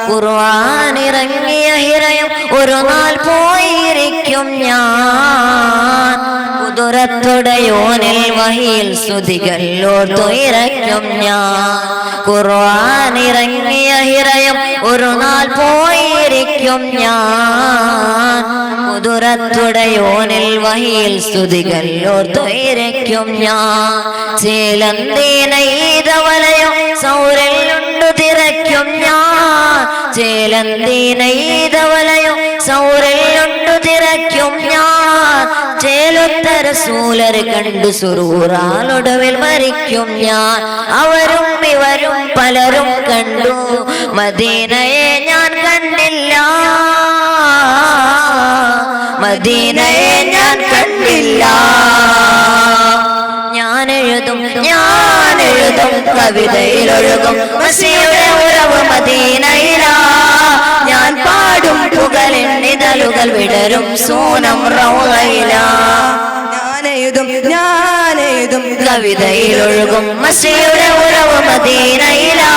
ഖുർആൻ ഇറങ്ങിയ ഹിറയും ഒരു നാൾ പോയിരിക്കും ഞാൻ. കുദറത്തുടയോനിൽ വഹിയിൽ സ്തുതികൾ ഓർത്തുയിരയ്ക്കും ഞാൻ. ഖുർആൻ ഇറങ്ങിയ ഹിറയും ഒരു നാൾ പോയിരിക്കും ഞാൻ. കുദറത്തുടയോനിൽ വഹിയിൽ സ്തുതികൾ ഓർത്തുയിരയ്ക്കും ഞാൻ. ചേലന്തീനൈതവലയം സൗരല്ലുണ്ടു തിരയ്ക്കും ഞാൻ. ചേലന്തീനൈതവലയം സൗരല്ലുണ്ടു തിരയ്ക്കും ഞാൻ. ചേലൊത്തര സൂലർ കണ്ടു സുറൂറാലൊടുവിൽ മരിക്കും ഞാൻ. അവരും ഇവരും പലരും കണ്ടു മദീനയെ ഞാൻ കണ്ടില്ല. മദീനയെ ഞാൻ കണ്ടില്ല. ഞാൻ എഴുതും കവിതയിലൊഴുകും മസിയുടെ ഉറവ് മദീനയിലാ. ഞാൻ പാടും പുകളിൻ നിഴലുകൾ വിടരും സൂനം റൗലയിലാ. ഞാൻ എഴുതും കവിതയിലൊഴുകും മസിയുടെ ഉറവ് മദീനയിലാ.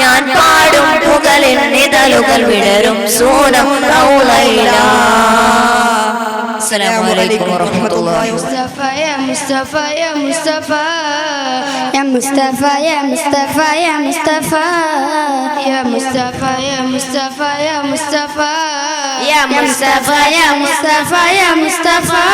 ഞാൻ പാടും പുകളിൻ നിഴലുകൾ വിടരും സൂനം റൗലയിലാ. السلام عليكم ورحمة الله. مصطفى يا مصطفى يا مصطفى يا مصطفى يا مصطفى يا مصطفى يا مصطفى يا مصطفى يا مصطفى يا مصطفى يا مصطفى يا مصطفى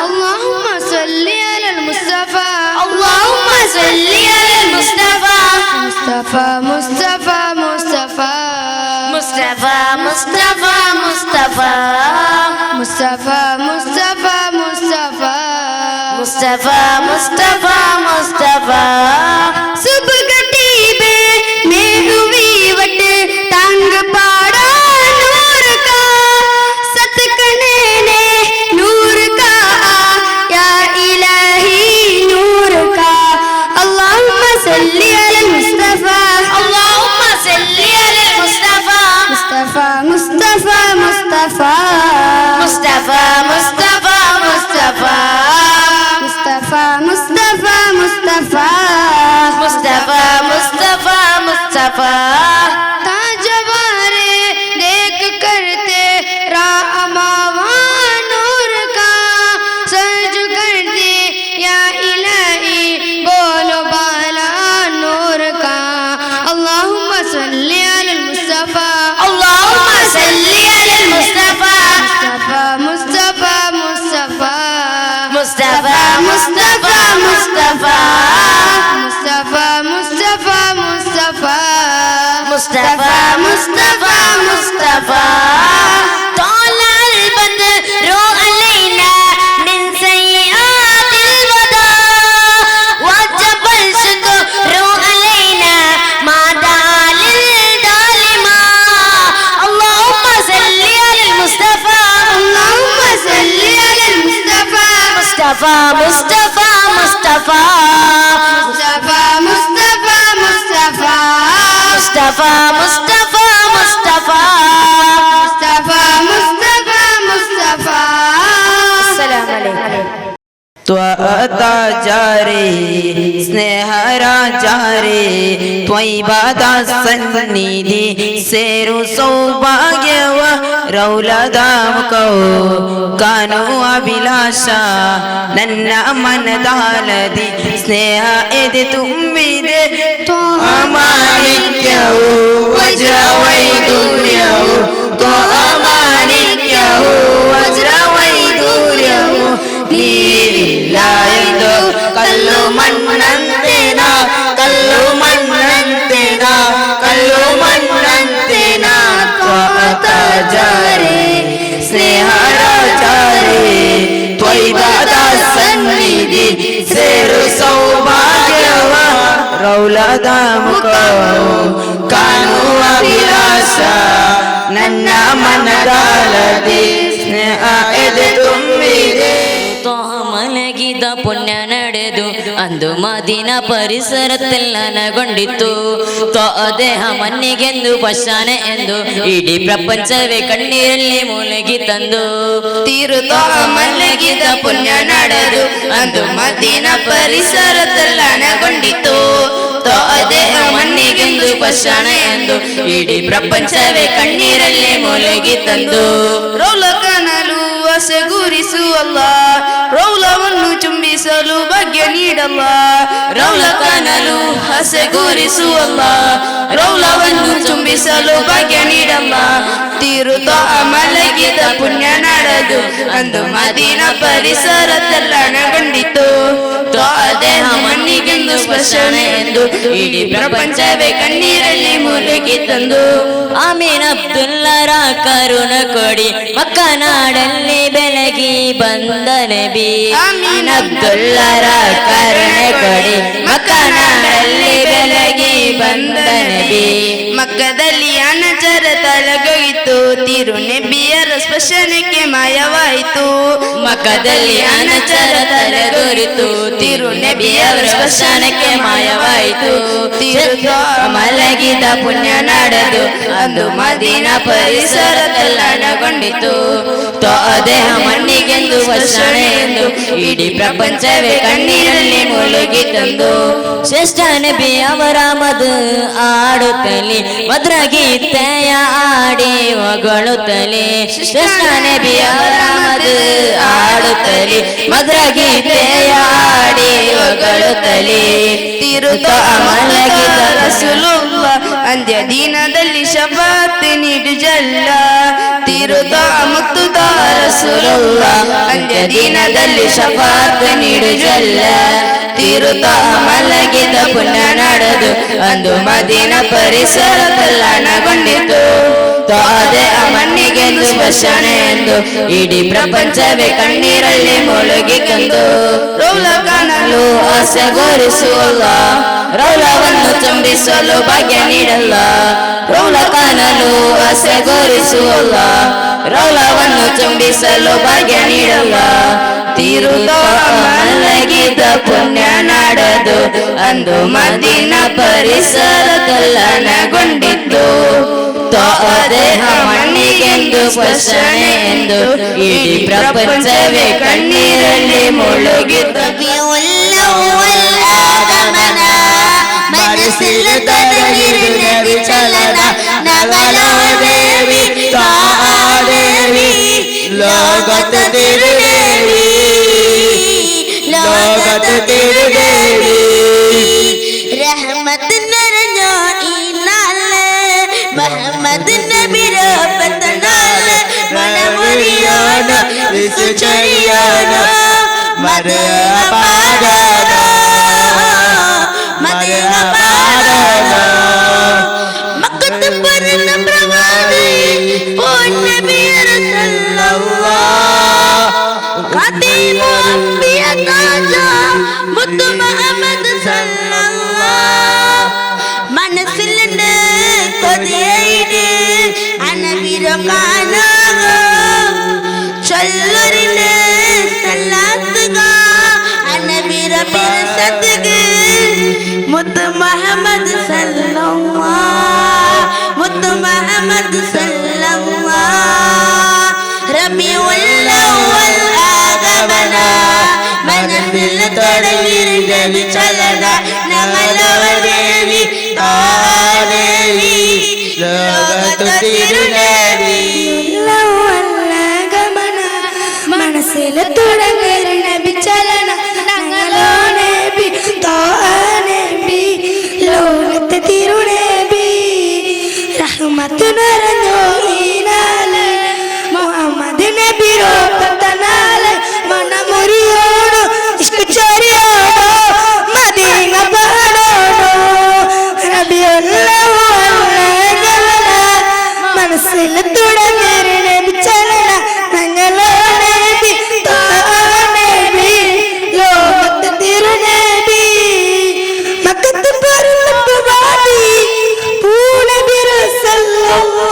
اللهم صل على المصطفى اللهم صل على المصطفى مصطفى مصطفى मुस्तफा मुस्तफा मुस्तफा सुबह गटीबे में हुई वट टांग पाड़ा नूर का सतकने ने नूर का या इलाही नूर का अल्लाहुम्मा सल्ली अला मुस्तफा अल्लाहुम्मा सल्ली अला मुस्तफा मुस्तफा मुस्तफा मुस्तफा मुस्तफा मुस्तफा मुस्तफा मुस्तफा मुस्तफा मुस्तफा मुस्तफा मुस्तफा मुस्तफा ताजवारे देख करते रामावा नूर का सज कर दे या इलाही बोलो बाला नूर का अल्लाहुम्मा सल्ली अलल मुस्तफा अल्लाहुम्मा सल्ली अलल मुस्तफा मुस्तफा मुस्तफा मुस्तफा मुस्तफा मुस्तफा मुस्तफा मुस्तफा मुस्तफा मुस्तफा मुस्तफा मुस्तफा طلع البدر علينا من سيئات الوداع وجب الشكر علينا ما دعا للظالما اللهم صل على المصطفى اللهم صل على المصطفى مصطفى مصطفى مصطفى مصطفى مصطفى مصطفى مصطفى مصطفى مصطفى مصطفى مصطفى مصطفى السلام عليكم ತ್ವತಾ ಜಾರೆ ಸ್ನೇಹರ ಜಾರೆ ತ್ವೈಬಾದ ಸನ್ನಿಧಿ ಸೇರು ಸೌಭಾಗ್ಯವ ರೌಲದ ಮುಖವು ಕಾನು ಅಭಿಲಾಷ ನನ್ನ ಮನದಾಲದಿ ಸ್ನೇಹ ಎದೆ ತುಂಬಿದೆ ಮಾಣಿಕ್ಯವು ವಜ್ರವೈದೂರ್ಯವು ಮಾಣಿಕ್ಯವು ವಜ್ರವೈದೂರ್ಯವು ನೀರಿಲ್ಲ ಎಂದು ಕಲ್ಲು ಮಣ್ಣಂತೆನ ಕಲ್ಲು ಮಣ್ಣಂತೆನ ಕಲ್ಲು ಮಣ್ಣಂತೆನ ಜಾರೆ ಸ್ನೇಹರ ಜಾರೆ ತ್ವೈಬಾದ ಸನ್ನಿಧಿ ಸೇರು ಸೌಭಾಗ್ಯವ ರೌಲದ ಮುಖವು ಕಾಣುವ ವಿಲಾಸ ನನ್ನ ಮನದಾಲದಿ ಸ್ನೇಹ ಎದೆ ತುಂಬಿದೆ ಮಲಗಿದ ಪುಣ್ಯ ನಡೆದು ಅಂದು ಮದಿನ ಪರಿಸರತ್ತೆಲ್ಲ ನಗೊಂಡಿತ್ತು ದೇಹ ಮಣ್ಣಿಗೆಂದು ಪಶಾನೆ ಎಂದು ಇಡೀ ಪ್ರಪಂಚವೇ ಕಣ್ಣೀರಲ್ಲಿ ಮುಳುಗಿ ತಂದು ತೀರುತ್ತ ಮಲಗಿದ ಪುಣ್ಯ ನಡೆದು ಅಂದು ಮದಿನ ಪರಿಸರತ್ತೆಲ್ಲ ನಗೊಂಡಿತ್ತು ದೇಹ ಮಣ್ಣಿಗೆಂದು ಪಶಾಣ ಎಂದು ಇಡೀ ಪ್ರಪಂಚವೇ ಕಣ್ಣೀರಲ್ಲಿ ಮುಳುಗಿ ತಂದು ರೌಲ ಕನಲು ವಸಗುರಿಸುವಲ್ಲ ರೌಲವನ್ನು ಚುಂಬಿಸಲು ಭಾಗ್ಯ ನೀಡಲ್ಲ ರೌಲ ಕನಲು ಹಸೆಗೂರಿಸುವಲ್ಲ ರೌಲವನ್ನು ಚುಂಬಿಸಲು ಭಾಗ್ಯ ನೀಡಲ್ಲ ತೀರುತ್ತ ಮಲಗಿದ ಪುಣ್ಯ ನಡೆದು ಅಂದು ಮದಿನ ಪರಿಸರತ್ತೆಲ್ಲ ನಗೊಂಡಿತ್ತು ದೇಹ ಮಣ್ಣಿಗೆಂದು ಸ್ಪರ್ಶನೆ ಎಂದು ಇಡೀ ಪ್ರಪಂಚವೇ ಕಣ್ಣೀರಲ್ಲಿ ಮುಳುಗಿ ತಂದು ಆಮೀನ್ ಅಬ್ದುಲ್ಲರ ಕರುಣ ಕೊಡಿ ಮಕ್ಕ ನಾಡಲ್ಲಿ ಬೆಳಗಿ ಬಂದ ನಬಿ ಆಮೀನ್ ಅಬ್ದುಲ್ಲರ ಕರುಣೆ ಕೊಡಿ ಮಕ್ಕ ನಾಡಲ್ಲಿ ಬೆಳಗಿ ಬಂದ ನಬಿ ಮಕ್ಕದಲ್ಲಿ ಅನಚರ ತಲಗೋಯಿತು ತಿರುನೆಬಿಯರ ಸ್ಪರ್ಶನಕ್ಕೆ ಮಾಯವಾಯಿತು ಮಕ್ಕದಲ್ಲಿ ಅನಚರ ತಲಗೋರಿತು ತಿರುನೆಬಿಯರ ಸ್ಪರ್ಶನಕ್ಕೆ ಮಾಯವಾಯಿತು ಮಲಗಿದ ಪುಣ್ಯ ನಡೆದು ಅಂದು ಮದಿನ ಪರಿಸರದೆಲ್ಲ ನಗೊಂಡಿತು ದೇಹ ಮಣ್ಣಿಗೆಂದು ವರ್ಷಣೆ ಎಂದು ಇಡೀ ಪ್ರಪಂಚವೇ ಕಣ್ಣೀರಲ್ಲಿ ಮುಳುಗಿ ತಂದು ಶ್ರೇಷ್ಠ ನಬಿ ಅವರ ಮದು ಆಡುತ್ತಲಿ ಮಧುರ ಗೀತೆಯ ಆಡಿ ಹೊಗಳುತ್ತಲಿ ಶ್ರೇಷ್ಠ ನಬಿ ಅವರ ಮದು ಆಡುತ್ತಲಿ ಮಧುರ ಗೀತೆಯ ಆಡಿ ಹೊಗಳುತ್ತಲಿ ತಿರುತ ಮಲಗಿದ ರಸೂಲುಲ್ಲ ಅಂತ್ಯ ದಿನದಲ್ಲಿ ಶಫಾತ್ ನೀಡು ಜಲ್ಲ ತಿರುತ ಮುಕ್ತುದ ರಸೂಲುಲ್ಲ ಅಂತ್ಯ ದಿನದಲ್ಲಿ ಶಫಾತ್ ನೀಡು ಜಲ್ಲ ತಿರುತ ಮಲಗಿದ ಪುಣ್ಯ ನಡೆದು ಅಂದು ಮದೀನ ಪರಿಸರದಲ್ಲಿ ಅಣಗೊಂಡಿತು. ತಾದೆ ಆ ಮಣ್ಣಿಗೆಂದು ಸ್ಪರ್ಶನೆ ಎಂದು ಇಡೀ ಪ್ರಪಂಚವೇ ಕಣ್ಣೀರಲ್ಲಿ ಮುಳುಗಿ ಕಂದು. ರೌಲ ಕಾಣಲು ಆಸೆ ಗೋರಿಸುವಲ್ಲ, ರೌಲವನ್ನು ಚುಂಬಿಸಲು ಭಾಗ್ಯ ನೀಡಲ್ಲ. ರೌಲ ಕಾಣಲು ಆಸೆ ಗೋರಿಸುವಲ್ಲ, ರೌಲವನ್ನು ಚುಂಬಿಸಲು ಭಾಗ್ಯ ನೀಡಲ್ಲ. ತಿರುತಾ ಮಲಗಿದ ಪುಣ್ಯ ನಾಡದು ಅಂದು ಮದೀನ ಪರಿಸರದಲ್ಲಣಗೊಂಡಿತ್ತು. ತಾದೆ ಆ ಮಣ್ಣಿಗೆಂದು ಸ್ಪರ್ಶನೆ ಎಂದು ಇಡೀ ಪ್ರಪಂಚವೇ ಕಣ್ಣೀರಲ್ಲಿ ಮುಳುಗಿತ್ತು. മനസ്സിൽ തടവിരുന്നവി ചലന നവലോദേവി താദേവി ലോകത്ത് തിരുദേവി ലോകത്ത് തിരുദേവി റഹ്മത്ത് നിറഞ്ഞ ഈ നാള് മുഹമ്മദ് നബിയുടെ പിറന്നാള് മണമുറിയോട് വിസുചരിയോട് മരപാടന മക്കത്ത് പറഞ്ഞ പ്രവാദി പൊന്നബി സല്ലല്ലാഹു ഖാതിമു അംബിയ താജ മുത്തു മുഹമ്മദ് സല്ലല്ലാഹു മനസ്സിലുണ്ട് കൊതിയൈത് അനബിരെ കാണാൻ ചൊല്ലറിന് സല്ലത്തുക അനബിരെ പിറസത്തുക മുത്തു മുഹമ്മദ് സല്ലല്ലാഹു മുത്തു മുഹമ്മദ് സല്ലല്ലാഹു റബീഉൽ അവ്വൽ ആഗമന മനസ്സിൽ തടവിരുന്നവി ചലന നവലോദേവി താദേവി ലോകത്ത് തിരുദേവി ആഗമന മനസ്സിൽ തുടങ്ങിരുന്നവി ചലന നവലോ നബി താനബി ലോകത്ത് തിരുനബി റഹ്മത്ത് നിറഞ്ഞോ ഈ നാള് മുഹമ്മദ് നബിയുടെ പിറന്നാള് മണമുറിയോട് ഇഷ്ക് ചൊരിയോടോ മദീന പാടോടോ റബീഉൽ അവ്വൽ മനസ്സിൽ തുടങ്ങിരുന്ന ചലന ഞങ്ങളോ നബി താനബി ലോകത്ത് തിരുനബി മക്കത്ത് പറഞ്ഞ പ്രവാദി പൂനബി സല്ലല്ലാഹു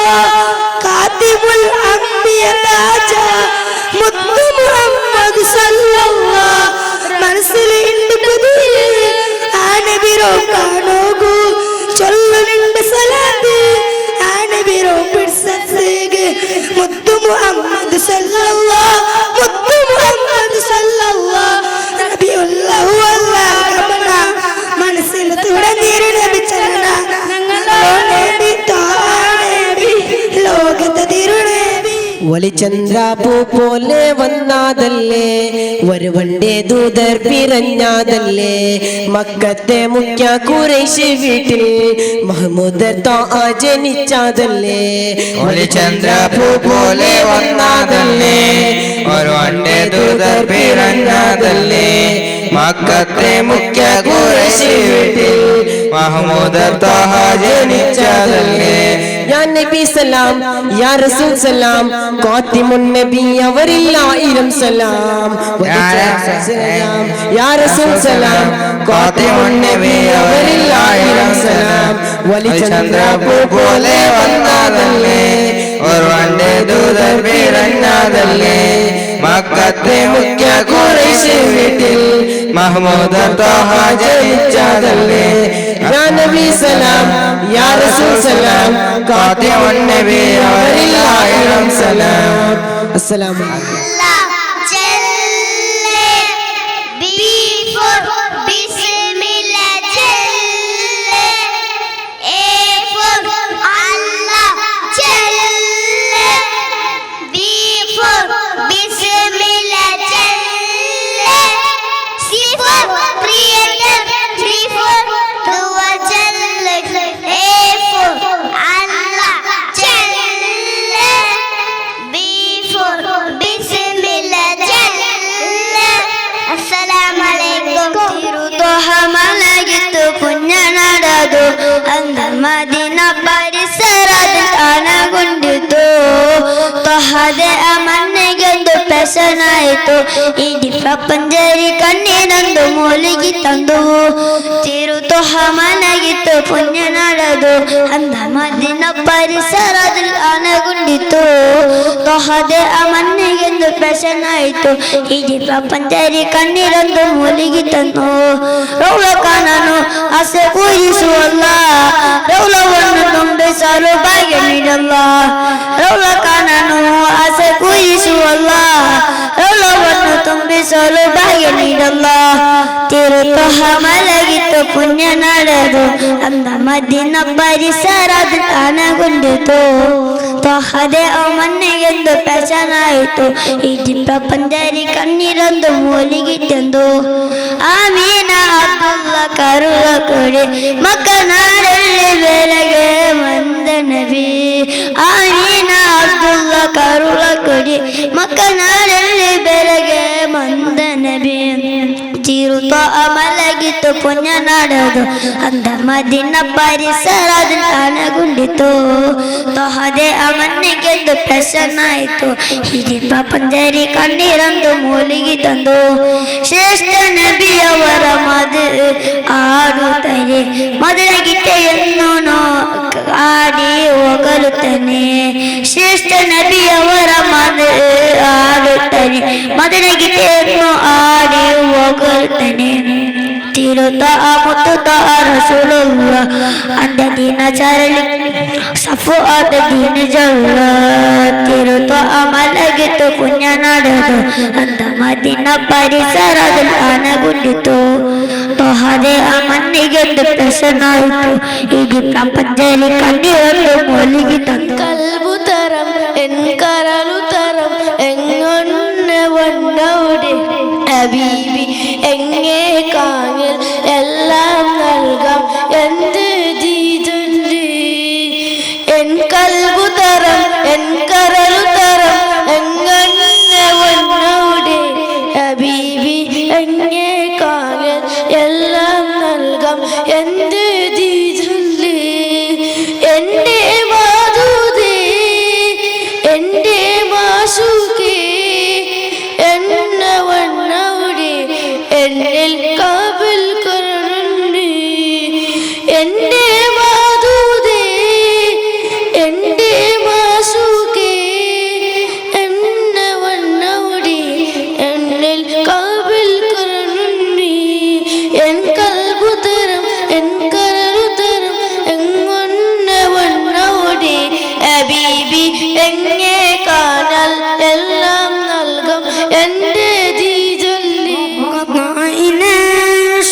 ഖാതിമുൽ അംബിയ താജ മുത്തു മുഹമ്മദ് സല്ലല്ലാഹു മനസ്സിലുണ്ട് പുതിയ ആ നബിരോ കാണോകൂ ചൊല്ലുന്നുണ്ട് സലാത്ത് ആ നബിരോ പിടിസത്തേക്ക് മുത്തു മുഹമ്മദ് സല്ലല്ലാഹു മുത്തു മുഹമ്മദ് സല്ലല്ലാഹു റബീഉൽ അവ്വൽ ആഗമന മനസ്സിൽ തുടങ്ങിയിരുന്ന നബിചലന ഞങ്ങളോ നബി താനബി ലോകത്ത് തിരുനബി ഒളിചന്ദ്രാപൂ പോലെ വന്നാതല്ലേ ഒരുവന്റെ ദൂതർ പിറഞ്ഞാതല്ലേ മക്കത്തെ മുഖ്യ ഖുറൈശി വീട്ടിൽ മഹ്മൂദ് താ ജനിച്ചാതല്ലേ ഒളിചന്ദ്രാപൂ പോലെ വന്നാതല്ലേ ഒരുവന്റെ ദൂതർ പിറഞ്ഞാതല്ലേ മക്കത്തെ മുഖ്യ ഖുറൈശി വീട്ടിൽ മഹ്മൂദ് താ ജനിച്ചാതല്ലേ. യാ നബി സലാം യാ റസൂൽ സലാം ഖാതിമുൻ നബി അവരില്ലായിരം സലാം യാ റസൂൽ സലാം ഖാതിമുൻ നബി അവരില്ലായിരം സലാം ഒളിചന്ദ്രാപൂ പോലെ വന്നാതല്ലേ ഒരുവന്റെ ദൂതർ പിറഞ്ഞാതല്ലേ മക്കത്തെ മുഖ്യ ഖുറൈശി വീട്ടിൽ മഹ്മൂദ് താ ജനിച്ചാതല്ലേ. യാ നബി സലാം യാ റസൂൽ സലാം ഖാതിമുൻ നബി അവരില്ലായിരം സലാം. അസ്സലാമു അലൈക്കും. Bismillah. പെശനായിട്ടോ ഇടി പ്രപഞ്ചരി കണ്ണീരന്തു മൂലികി തന്നു തിരുതൊഹ മനകിತ್ತು പുണ്യ നടതു ಅಂದ ಮದಿನ ಪರಿಸರದಲ್ಲಿ ಅನಗುಂಡಿತು ತೊಹದೆ ಅಮನ್ನಿಗೆಂದು ಪ್ರಸನ್ನಾಯಿತು ಇಡೀ ಪ್ರಪಂಚರಿ ಕಣ್ಣೀರಂದು ಮೂಲಿಗಿ ತನ್ನು ರೌಲ ಕಾನನು ಆಸೆ ಊಹಿಸುವಲ್ಲ ರೌಲವನ್ನು ತುಂಬಿಸಲು ಭಾಗ್ಯ ನೀಡಲ್ಲ ರೌಲ ಕಾನನು ಆಸೆ ಊಹಿಸುವಲ್ಲ ರೌಲವನ್ನು ತುಂಬಿಸಲು ಭಾಗ್ಯ ನೀಡಲ್ಲ ತಿರುತೊಹ ಮಲಗಿತ್ತು ಪುಣ್ಯ ನಡೆದು ಅಂದ ಮದಿನ ಪರಿಸರದಲ್ಲಿ ಅನಗುಂಡಿತು ತೊಹದೆ ಮನ್ನಿಗೆಂದು ಪ್ರಸನ್ನಾಯಿತು ಇಡೀ ಪ್ರಪಂಚರಿ ಕಣ್ಣೀರಂದು ಮೂಲಿಗಿತ್ತೆಂದು ಆಮೀನ ಅಬ್ದುಲ್ಲ ಕರುಳ ಕೊಡಿ ಮಕ್ಕನಾಡಲ್ಲಿ ಬೆಳಗ್ಗೆ ಬಂದ ನಬಿ ಆಮೀನ ಅಬ್ದುಲ್ಲ ಕರುಳ ಕೊಡಿ ಮಕ್ಕನಾಡಲ್ಲಿ ಬೆಳಗ್ಗೆ ಬಂದ ನಬಿ ತಿರುತೋ ಮಲಗಿತ್ತು ಪುಣ್ಯ ನಡೆದು ಅಂದ ಮದಿನ ಪರಿಸರದಲ್ಲಿ ಅನಗುಂಡಿತು ತೊಹದೆ ಮನ್ನಿಗೆಂದು ಪ್ರಸನ್ನಾಯಿತು ಇಡೀ ಪ್ರಪಂಚರಿ ಕಣ್ಣೀರಂದು ಮೂಲಿಗಿ ತಂದು ಶ್ರೇಷ್ಠ ನಬಿಯವರ ಮದು ಆಡುತ್ತಾರೆ ಮೊದಲ ಗೀತೆಯನ್ನು ಆಡಿ ಹೋಗಲುತ್ತಾನೆ ಶ್ರೇಷ್ಠ ನಬಿಯವರ ಮದು ಆಡುತ್ತಾನೆ ಮೊದಲ ಗೀತೆಯನ್ನು ಆಡಿ ಹೋಗಲುತ್ತಾನೆ ತಿರುತಾ ಮುತ್ತುತಾ ರಸೂಲುಲ್ಲ ಅಂದ ದಿನ ಚರಲಿ ಸಫು ಆದ ದಿನ ಜಲ್ಲ ತಿರುತಾ ಮಲಗಿತ್ತು ಪುಣ್ಯ ನಡೆದು ಅಂದ ಮದಿನ ಪರಿಸರದಲ್ಲಿ ಅನಗುಂಡಿತು ತೊಹದೆ ಮನ್ನಿಗೆಂದು ಪ್ರಸನ್ನಾಯಿತು ಇಡೀ പ്രപഞ്ചരി കണ്ണീരൊന്നു മൂലികി തന്നു കൽബു തരം എൻകരലു തരം എങ്ങൊന്നെ വണ്ണവിടെ ഹബീബി എങ്ങേ കാങ്ങിൽ എല്ലാം നൽകാം എന്ത് ജീതുണ്ട് എൻ കൽബു തരം എൻകരലു തരം എങ്ങൊന്നെ വണ്ണവിടെ ഹബീബി എങ്ങേ കാങ്ങിൽ എല്ലാം നൽകാം എന്ത് ജീതുണ്ട് എന്റെ മാധുദേ എന്റെ മാസുകേ എന്ന വണ്ണവിടെ എന്നിൽ കാബിൽ കരുണി എന്റെ മാധുദേ എന്റെ മാസുകേ എന്ന വണ്ണവിടെ എന്നിൽ കാബിൽ കരുണി എൻ കൽബു തരം എൻ കരളു തരം എങ്ങൊന്നെ വണ്ണവിടെ ഹബീബി എങ്ങേ കാണൽ എല്ലാം നൽകും എന്റെ ജീജല്ലി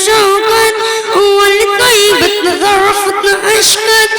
شوقا ولطيبة ظرفتنا عشقا